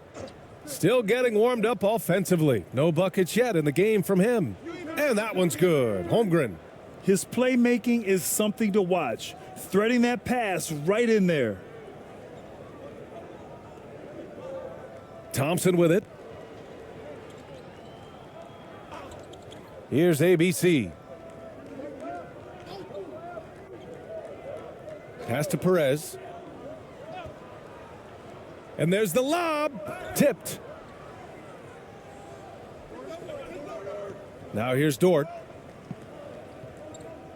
Still getting warmed up offensively. No buckets yet in the game from him. And that one's good. Holmgren. His playmaking is something to watch. Threading that pass right in there. Thompson with it. Here's ABC. Pass to Perez. And there's the lob. Tipped. Now here's Dort.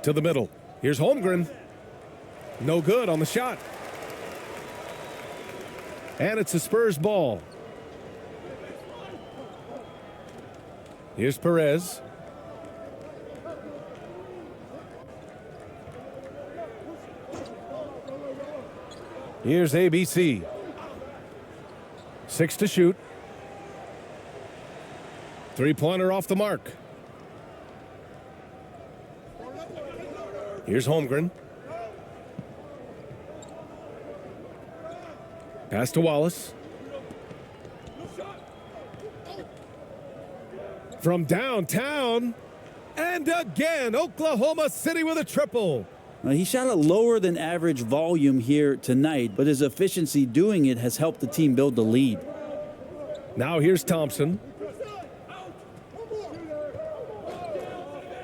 To the middle. Here's Holmgren. No good on the shot. And it's a Spurs ball. Here's Perez. Here's ABC. 6 to shoot. Three-pointer off the mark. Here's Holmgren. Pass to Wallace. From downtown. And again, Oklahoma City with a triple. He shot a lower than average volume here tonight, but his efficiency doing it has helped the team build the lead. Now here's Thompson.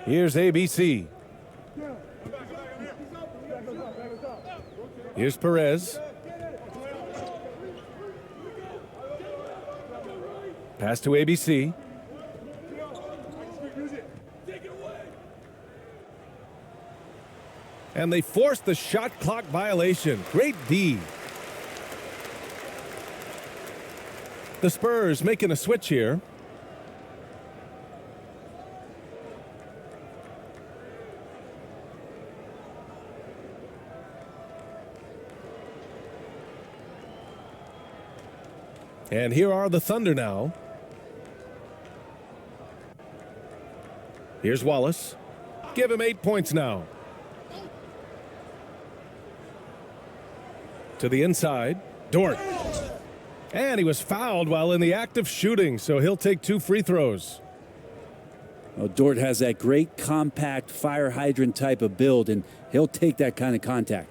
Here's ABC. Here's Perez. Pass to ABC. And they forced the shot clock violation. Great D. The Spurs making a switch here. And here are the Thunder now. Here's Wallace. Give him 8 points now. To the inside, Dort. And he was fouled while in the act of shooting, so he'll take 2 free throws. Well, Dort has that great compact fire hydrant type of build, and he'll take that kind of contact.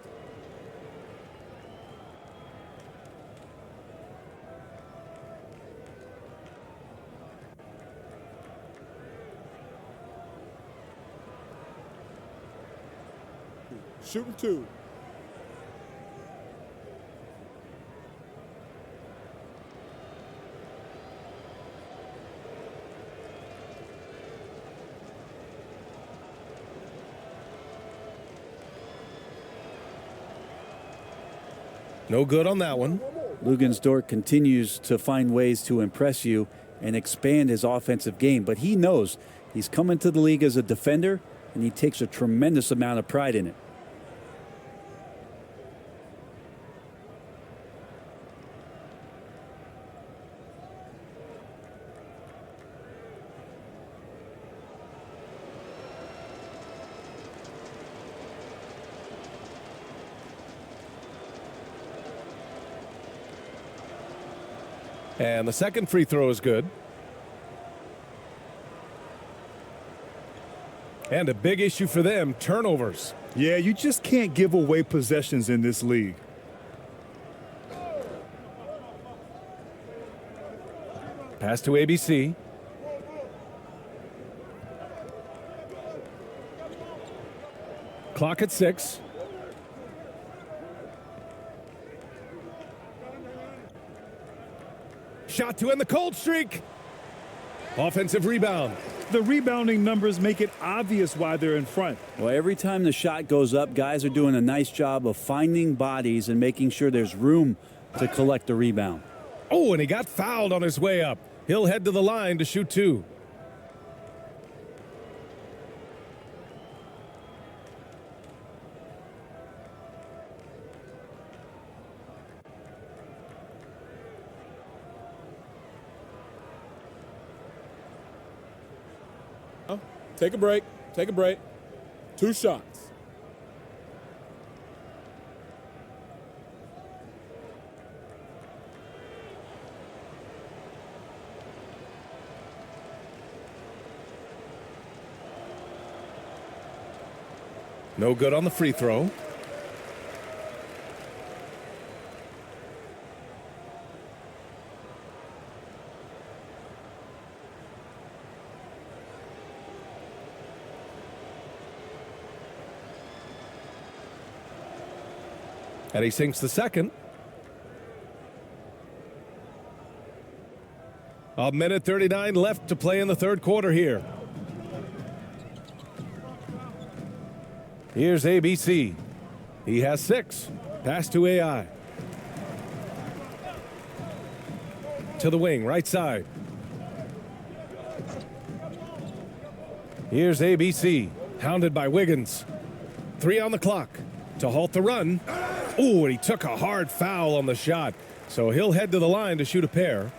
Shooting 2. No good on that one. Lugansdorf continues to find ways to impress you and expand his offensive game, but he knows he's coming to the league as a defender, and he takes a tremendous amount of pride in it. And the second free throw is good. And a big issue for them, turnovers. Yeah, you just can't give away possessions in this league. Pass to ABC. Clock at 6. Shot to end the cold streak. Offensive rebound. The rebounding numbers make it obvious why they're in front. Well, every time the shot goes up, guys are doing a nice job of finding bodies and making sure there's room to collect the rebound. Oh, and he got fouled on his way up. He'll head to the line to shoot 2. Take a break. Take a break. 2 shots. No good on the free throw. And he sinks the second. A minute 39 left to play in the third quarter here. Here's ABC. He has 6. Pass to AI. To the wing, right side. Here's ABC. Hounded by Wiggins. 3 on the clock to halt the run. Ooh, and he took a hard foul on the shot. So he'll head to the line to shoot a pair.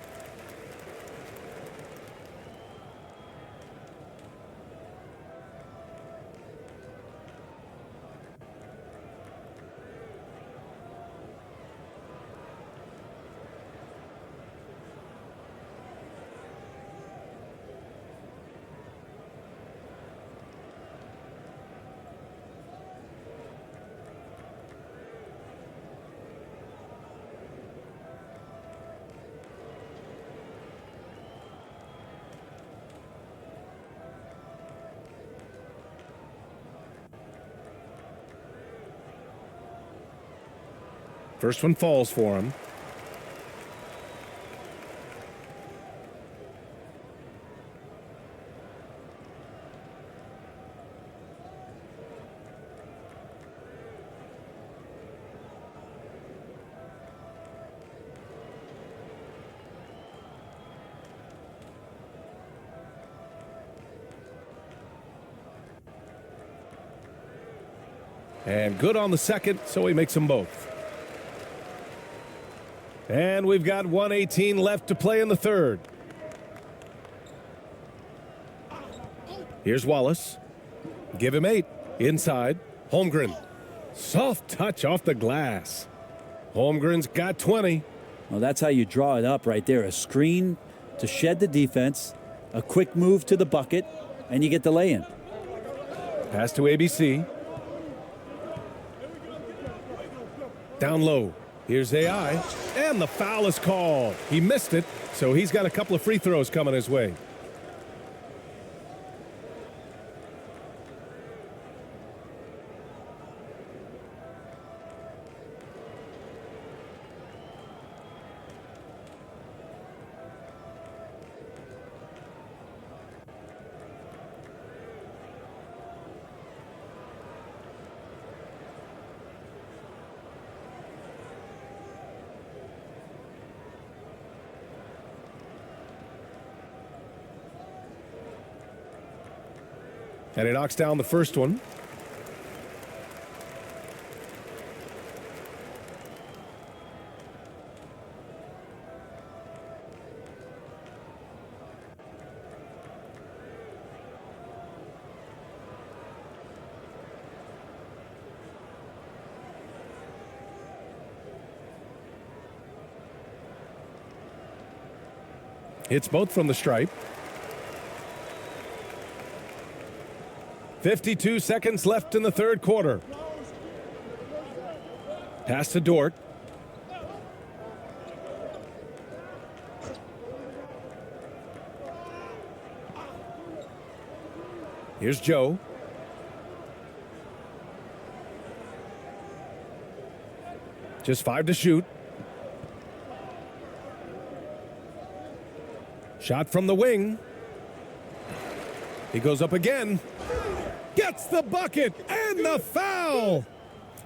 First one falls for him. And good on the second, so he makes them both. And we've got 1:18 left to play in the third. Here's Wallace. Give him 8. Inside. Holmgren. Soft touch off the glass. Holmgren's got 20. Well, that's how you draw it up right there. A screen to shed the defense, a quick move to the bucket, and you get the lay-in. Pass to ABC. Down low. Here's AI, and the foul is called. He missed it, so he's got a couple of free throws coming his way. And he knocks down the first one. Hits both from the stripe. 52 seconds left in the third quarter. Pass to Dort. Here's Joe. Just 5 to shoot. Shot from the wing. He goes up again. Gets the bucket and the foul.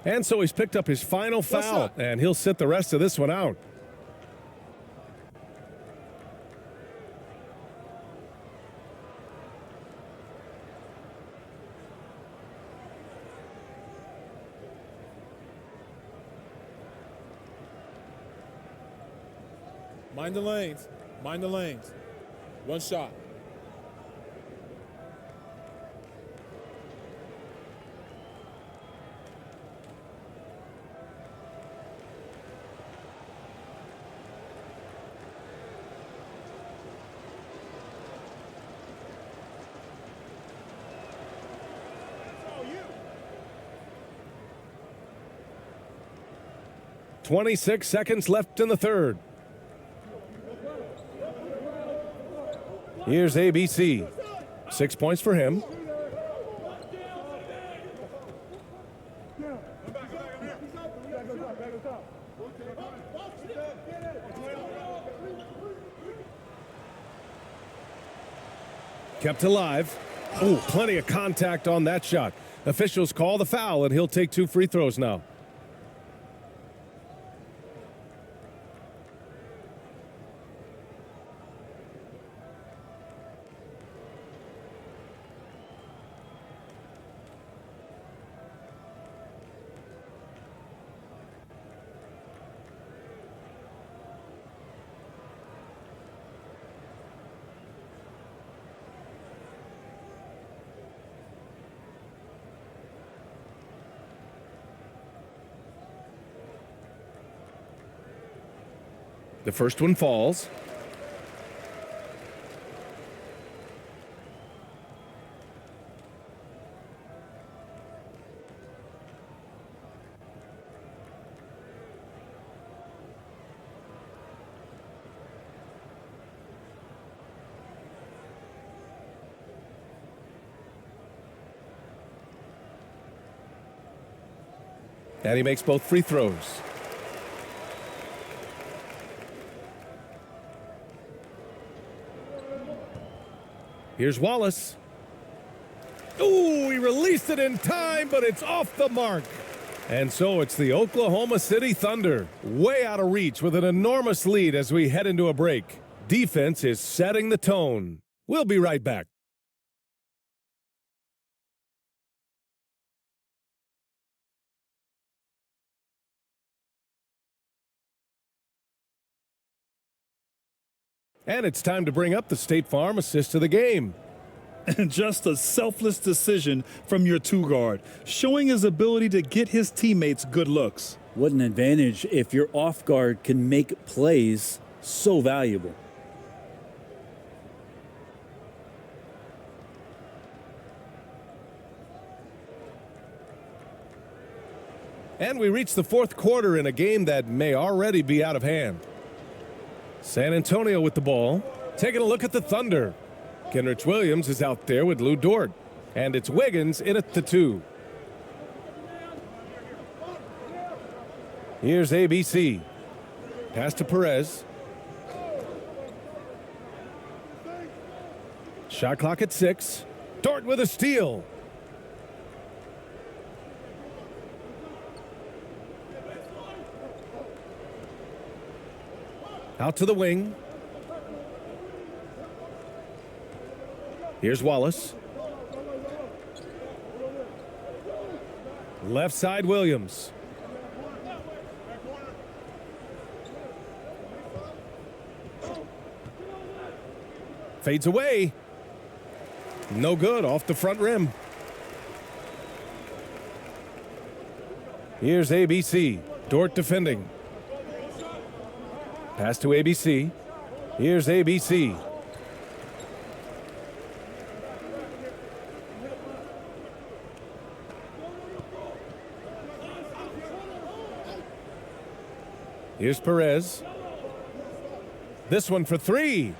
And so he's picked up his final foul, and he'll sit the rest of this one out. Mind the lanes. Mind the lanes. One shot. Oh, 26 seconds left in the third. Here's ABC. 6 points for him. Kept alive. Oh, plenty of contact on that shot. Officials call the foul, and he'll take 2 free throws now. The first one falls. And he makes both free throws. Here's Wallace. Ooh, he released it in time, but it's off the mark. And so it's the Oklahoma City Thunder, way out of reach with an enormous lead as we head into a break. Defense is setting the tone. We'll be right back. And it's time to bring up the State Farm assist of the game. And just a selfless decision from your 2-guard, showing his ability to get his teammates good looks. What an advantage if your off guard can make plays so valuable. And we reach the 4th quarter in a game that may already be out of hand. San Antonio with the ball. Taking a look at the Thunder. Kenrich Williams is out there with Lou Dort. And it's Wiggins in at the 2. Here's ABC. Pass to Perez. Shot clock at 6. Dort with a steal. Out to the wing. Here's Wallace. Left side, Williams. Fades away. No good, off the front rim. Here's ABC. Dort defending. Pass to ABC. Here's ABC. Here's Perez. This one for 3.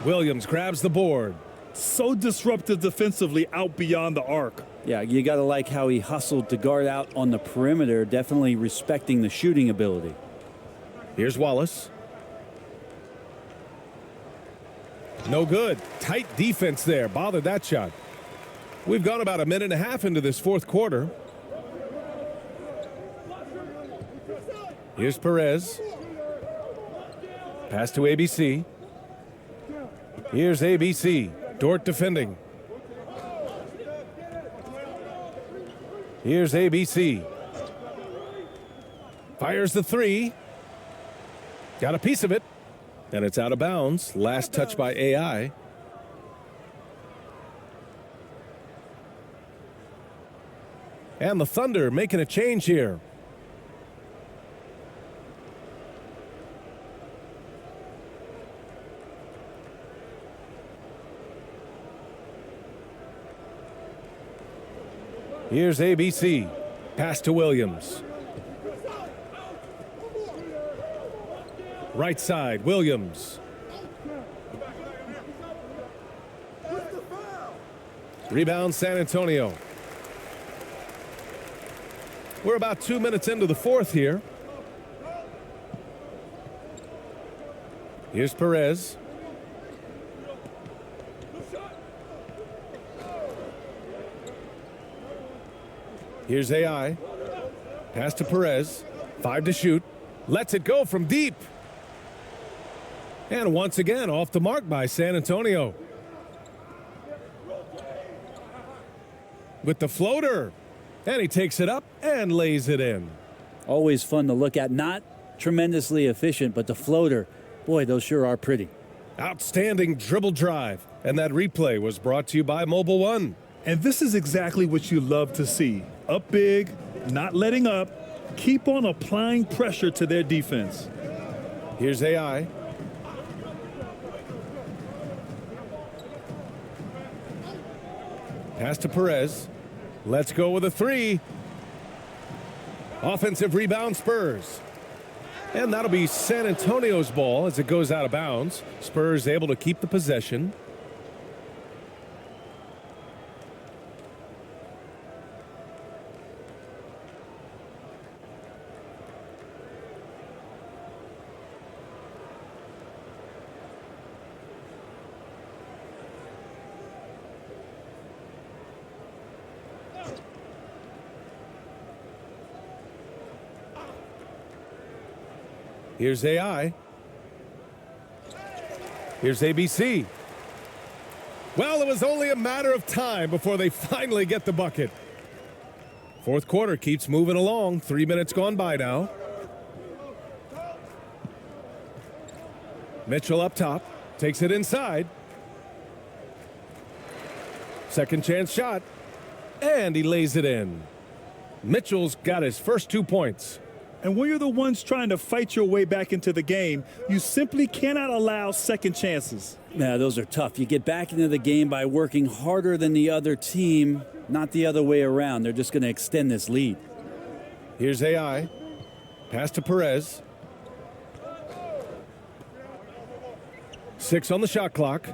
Williams grabs the board. So disruptive defensively out beyond the arc. Yeah, you got to like how he hustled to guard out on the perimeter, definitely respecting the shooting ability. Here's Wallace. No good. Tight defense there. Bothered that shot. We've gone about a minute and a half into this 4th quarter. Here's Perez. Pass to ABC. Here's ABC. Dort defending. Here's ABC. Fires the 3. Got a piece of it. And it's out of bounds. Last touch by AI. And the Thunder making a change here. Here's ABC. Pass to Williams. Right side, Williams. Rebound, San Antonio. We're about 2 minutes into the fourth here. Here's Perez. Here's AI. Pass to Perez. 5 to shoot. Lets it go from deep. And once again, off the mark by San Antonio. With the floater. And he takes it up and lays it in. Always fun to look at. Not tremendously efficient, but the floater, boy, those sure are pretty. Outstanding dribble drive. And that replay was brought to you by Mobile One. And this is exactly what you love to see. Up big, not letting up. Keep on applying pressure to their defense. Here's AI. Pass to Perez. Let's go with a 3. Offensive rebound, Spurs. And that'll be San Antonio's ball as it goes out of bounds. Spurs able to keep the possession. Here's AI. Here's ABC. Well, it was only a matter of time before they finally get the bucket. Fourth quarter keeps moving along. 3 minutes gone by now. Mitchell up top. Takes it inside. Second chance shot. And he lays it in. Mitchell's got his first 2 points. And when you're the ones trying to fight your way back into the game, you simply cannot allow second chances. Yeah, those are tough. You get back into the game by working harder than the other team, not the other way around. They're just going to extend this lead. Here's AI. Pass to Perez. 6 on the shot clock.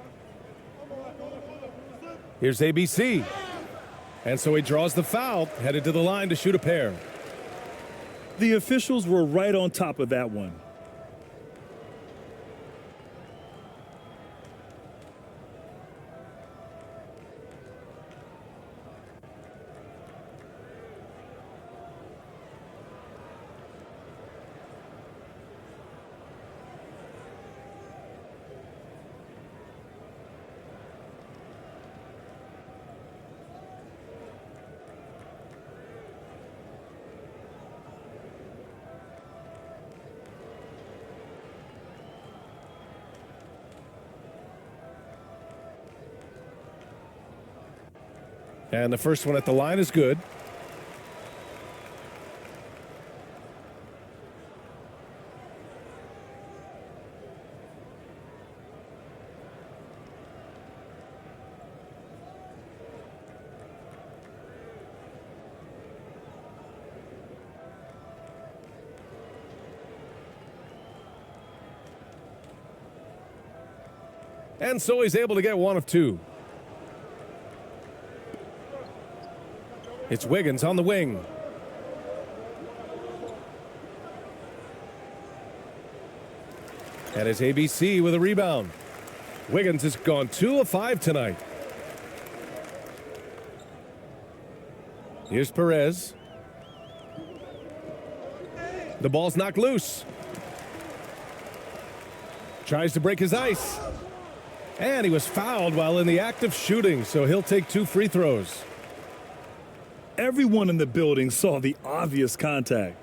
Here's ABC. And so he draws the foul, headed to the line to shoot a pair. The officials were right on top of that one. And the first one at the line is good. And so he's able to get 1 of 2. It's Wiggins on the wing. And it's ABC with a rebound. Wiggins has gone 2 of 5 tonight. Here's Perez. The ball's knocked loose. Tries to break his ice. And he was fouled while in the act of shooting, so he'll take 2 free throws. Everyone in the building saw the obvious contact.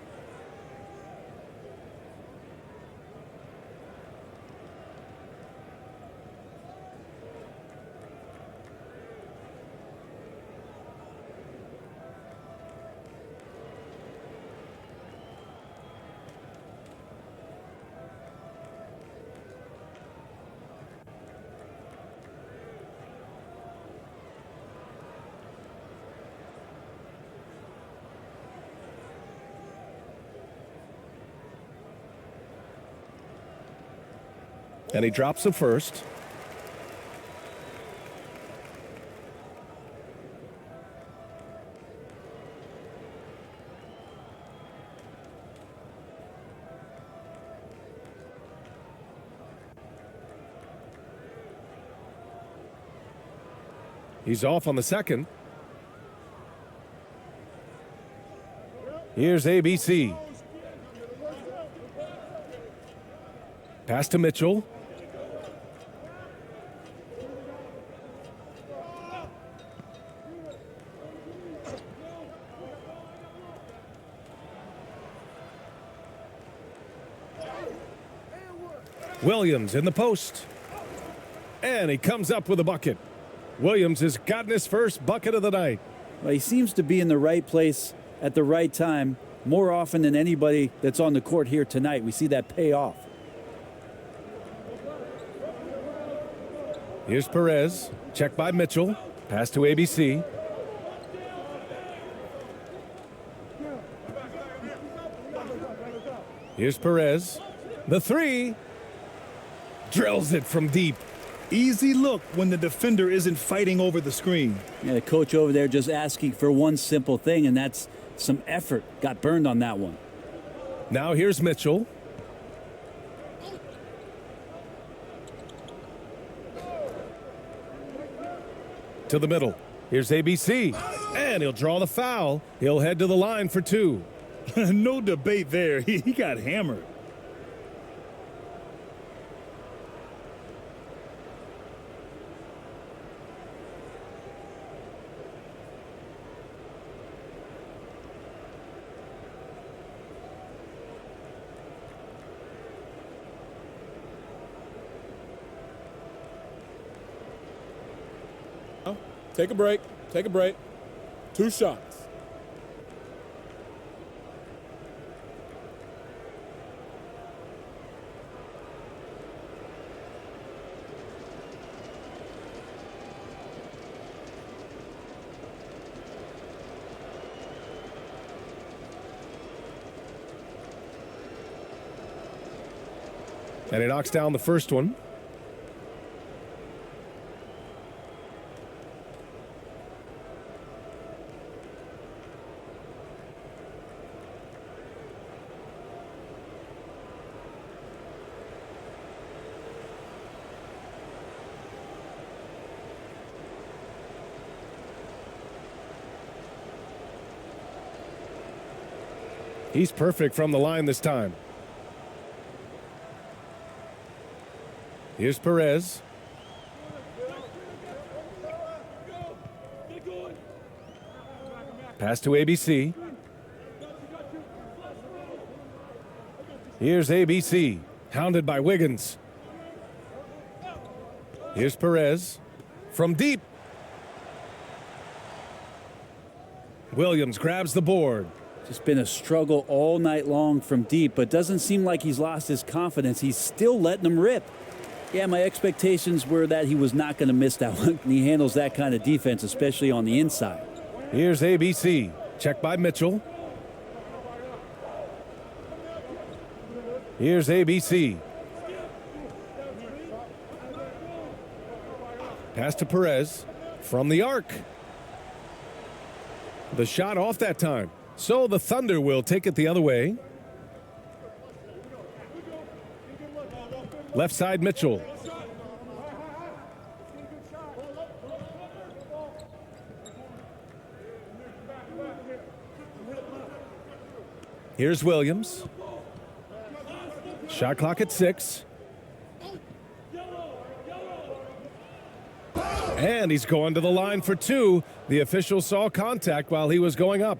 And he drops the first. He's off on the second. Here's ABC. Pass to Mitchell. Williams in the post. And he comes up with a bucket. Williams has gotten his first bucket of the night. Well, he seems to be in the right place at the right time more often than anybody that's on the court here tonight. We see that pay off. Here's Perez. Check by Mitchell. Pass to ABC. Here's Perez. The three. Drills it from deep. Easy look when the defender isn't fighting over the screen. Yeah, the coach over there just asking for one simple thing, and that's some effort. Got burned on that one. Now here's Mitchell. To the middle. Here's ABC. And he'll draw the foul. He'll head to the line for two. No debate there. He got hammered. Take a break. Take a break. 2 shots. And he knocks down the first one. He's perfect from the line this time. Here's Perez. Pass to ABC. Here's ABC. Hounded by Wiggins. Here's Perez. From deep. Williams grabs the board. Just been a struggle all night long from deep, but doesn't seem like he's lost his confidence. He's still letting them rip. Yeah, my expectations were that he was not going to miss that one. He handles that kind of defense, especially on the inside. Here's ABC. Check by Mitchell. Here's ABC. Pass to Perez. From the arc. The shot off that time. So the Thunder will take it the other way. Left side Mitchell. Here's Williams. Shot clock at 6. And he's going to the line for 2. The official saw contact while he was going up.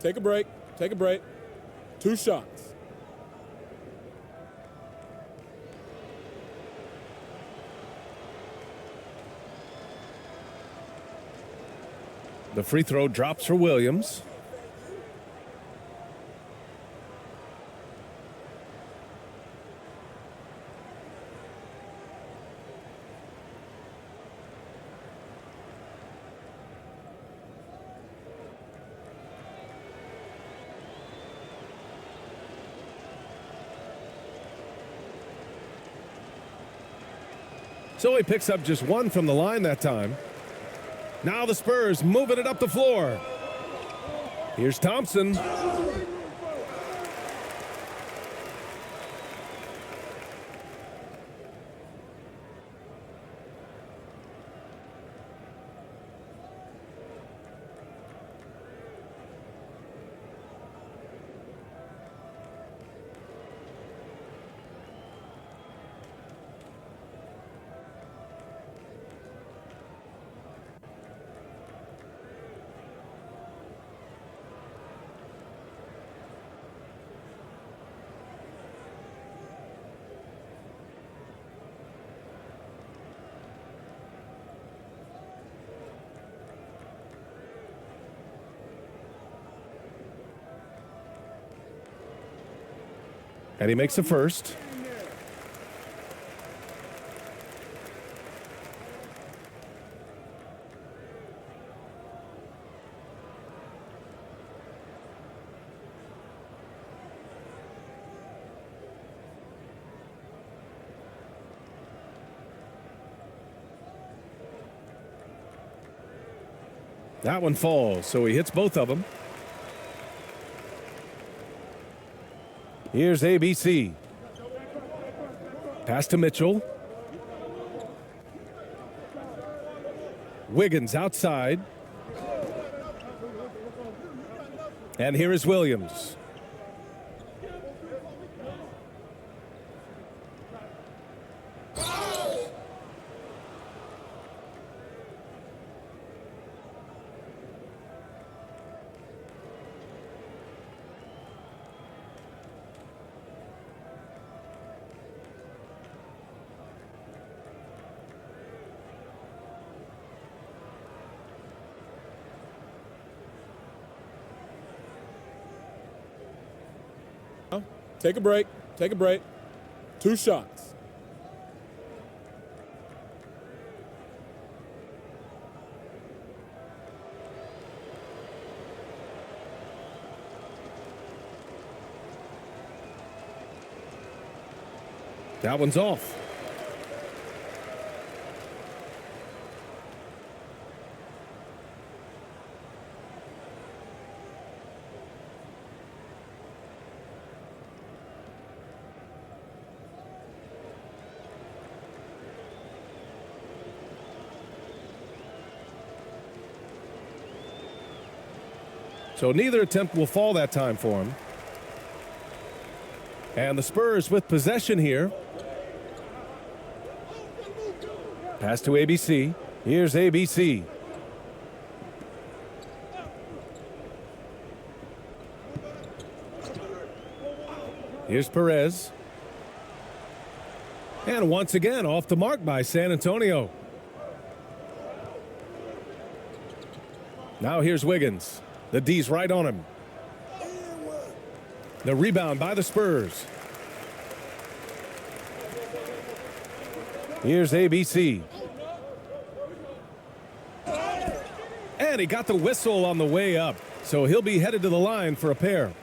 Take a break. Take a break. 2 shots. The free throw drops for Williams. So he picks up just one from the line that time. Now the Spurs moving it up the floor. Here's Thompson. And he makes the first. That one falls, so he hits both of them. Here's ABC. Pass to Mitchell. Wiggins outside. And here is Williams. Take a break. Take a break. 2 shots. That one's off. So neither attempt will fall that time for him. And the Spurs with possession here. Pass to ABC. Here's ABC. Here's Perez. And once again, off the mark by San Antonio. Now here's Wiggins. The D's right on him. The rebound by the Spurs. Here's ABC. And he got the whistle on the way up, so he'll be headed to the line for a pair.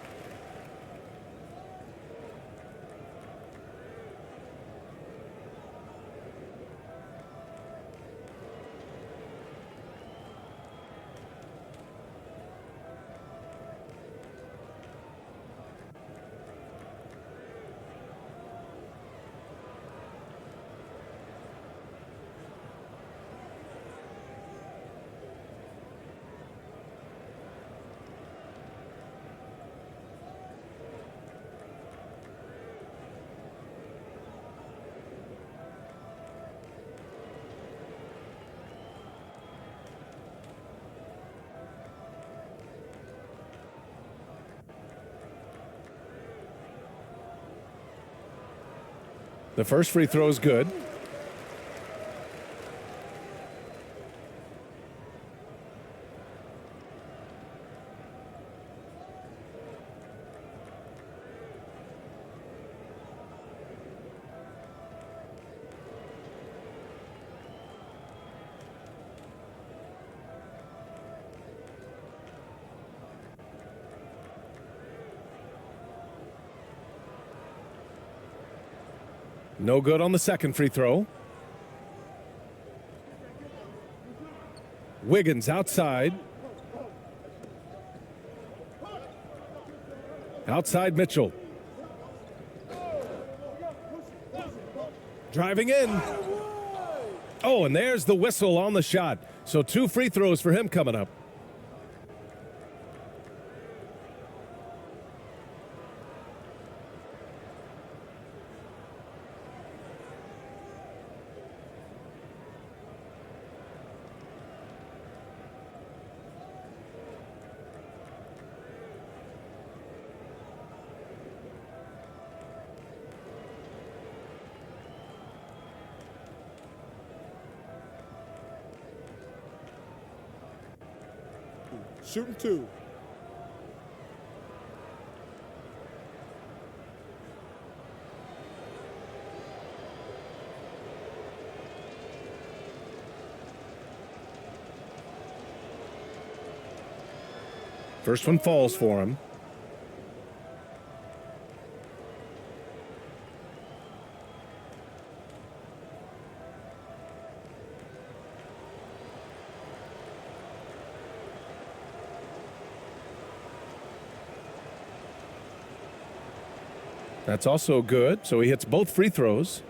The first free throw is good. No good on the second free throw. Wiggins outside. Outside Mitchell. Driving in. Oh, and there's the whistle on the shot. So 2 free throws for him coming up. Shooting 2. First one falls for him. That's also good, so he hits both free throws.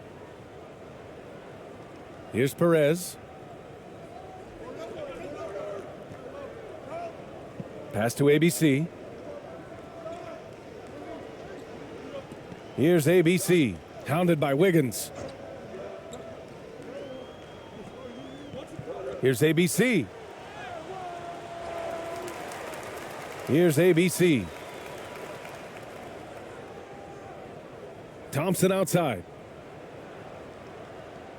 Here's Perez. Pass to ABC. Here's ABC, hounded by Wiggins. Here's ABC. Here's ABC. Thompson outside.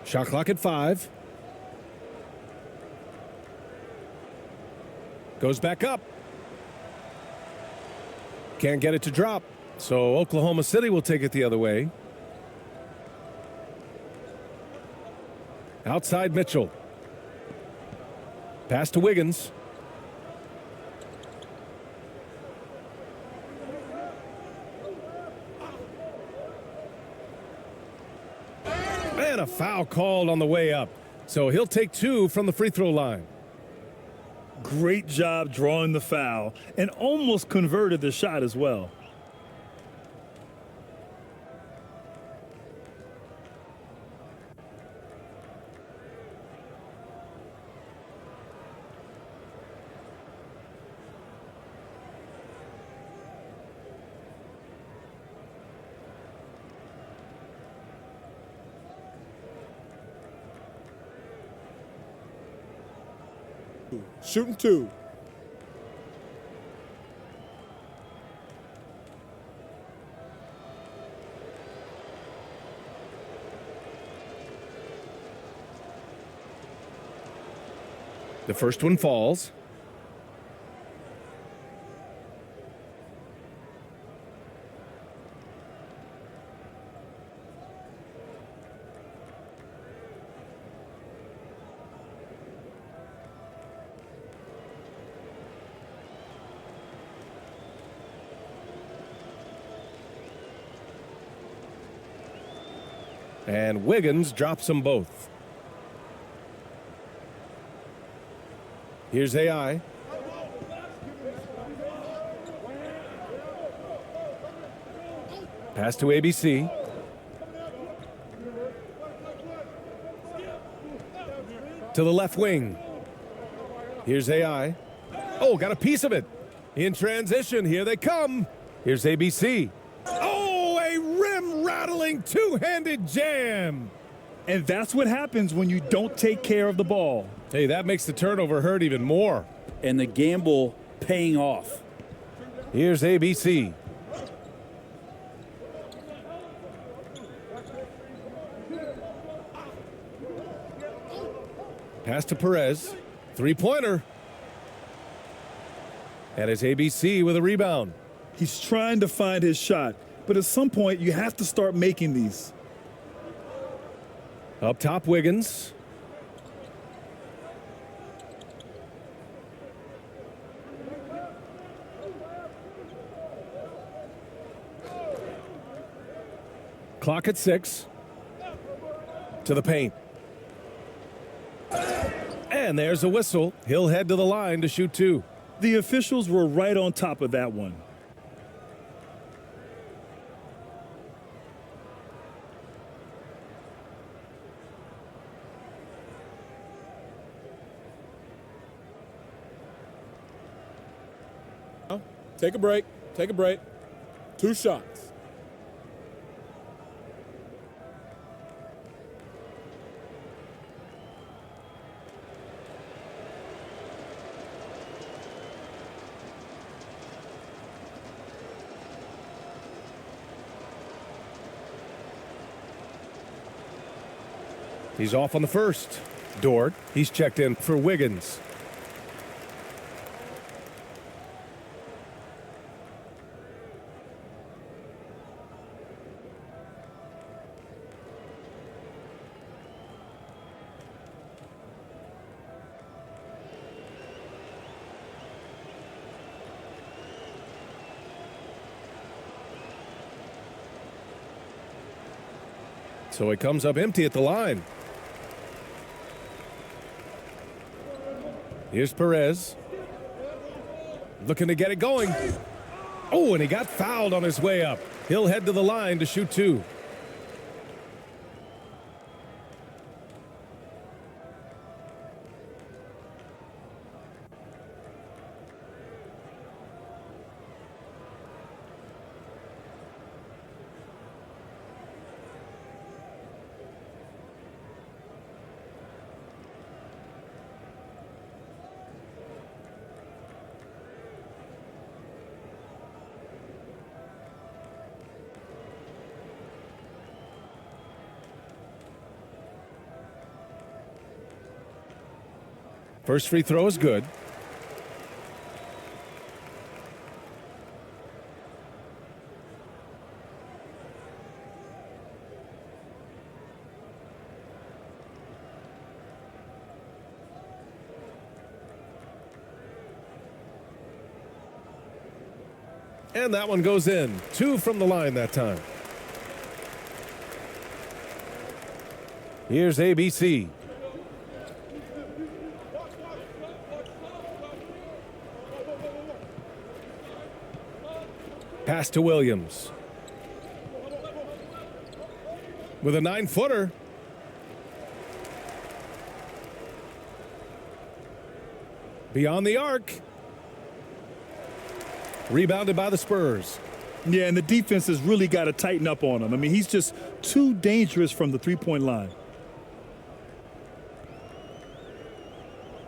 Shot clock at 5. Goes back up. Can't get it to drop. So Oklahoma City will take it the other way. Outside Mitchell. Pass to Wiggins. And a foul called on the way up. So he'll take 2 from the free throw line. Great job drawing the foul and almost converted the shot as well. Shooting 2. The first one falls. And Wiggins drops them both. Here's AI. Pass to ABC. To the left wing. Here's AI. Oh, got a piece of it. In transition, here they come. Here's ABC. Oh, a rim-rattling two-handed jam. And that's what happens when you don't take care of the ball. Hey, that makes the turnover hurt even more. And the gamble paying off. Here's ABC. Pass to Perez. Three-pointer. And it's ABC with a rebound. He's trying to find his shot, but at some point you have to start making these. Up top, Wiggins. Clock at 6. To the paint. And there's a whistle. He'll head to the line to shoot 2. The officials were right on top of that one. Take a break. Take a break. 2 shots. He's off on the first. Dort, he's checked in for Wiggins. So it comes up empty at the line. Here's Perez. Looking to get it going. Oh, and he got fouled on his way up. He'll head to the line to shoot 2. First free throw is good. And that one goes in. 2 from the line that time. Here's ABC. Pass to Williams. With a 9-footer. Beyond the arc. Rebounded by the Spurs. Yeah, and the defense has really got to tighten up on him. I mean, he's just too dangerous from the three-point line.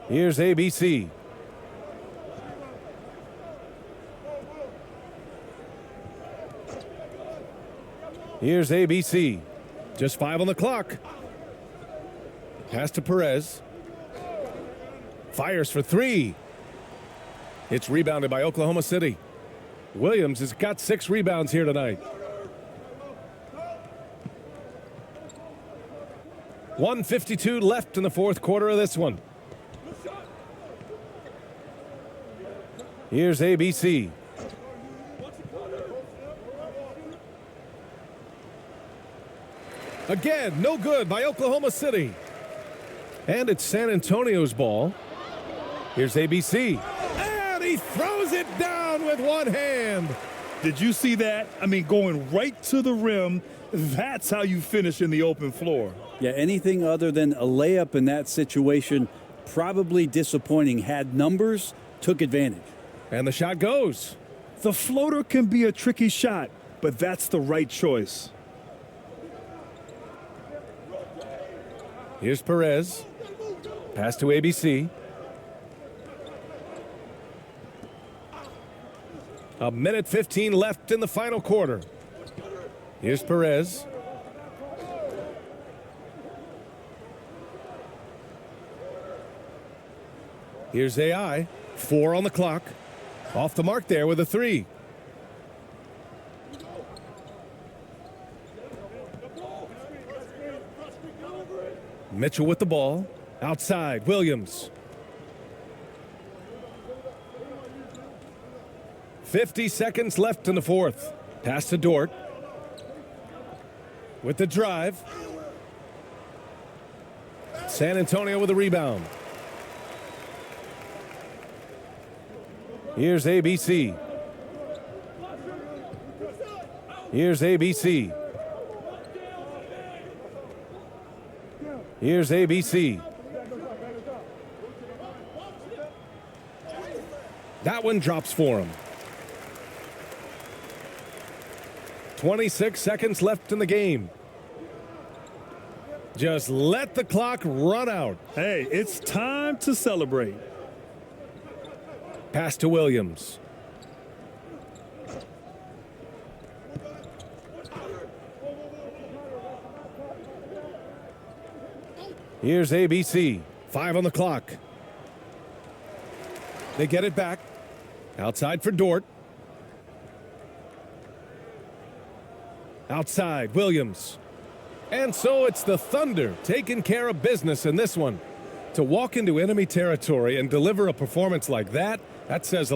Here's ABC. Here's ABC. Just 5 on the clock. Pass to Perez. Fires for 3. It's rebounded by Oklahoma City. Williams has got 6 rebounds here tonight. 1:52 left in the fourth quarter of this one. Here's ABC. Again, no good by Oklahoma City. And it's San Antonio's ball. Here's ABC. And he throws it down with one hand. Did you see that? I mean, going right to the rim. That's how you finish in the open floor. Yeah, anything other than a layup in that situation, probably disappointing. Had numbers, took advantage. And the shot goes. The floater can be a tricky shot, but that's the right choice. Here's Perez. Pass to ABC. A minute 15 left in the final quarter. Here's Perez. Here's AI. 4 on the clock. Off the mark there with a 3. Mitchell with the ball. Outside, Williams. 50 seconds left in the fourth. Pass to Dort. With the drive. San Antonio with a rebound. Here's ABC. Here's ABC. Here's ABC. That one drops for him. 26 seconds left in the game. Just let the clock run out. Hey, it's time to celebrate. Pass to Williams. Here's ABC. 5 on the clock. They get it back. Outside for Dort. Outside, Williams. And so it's the Thunder taking care of business in this one. To walk into enemy territory and deliver a performance like that, that says a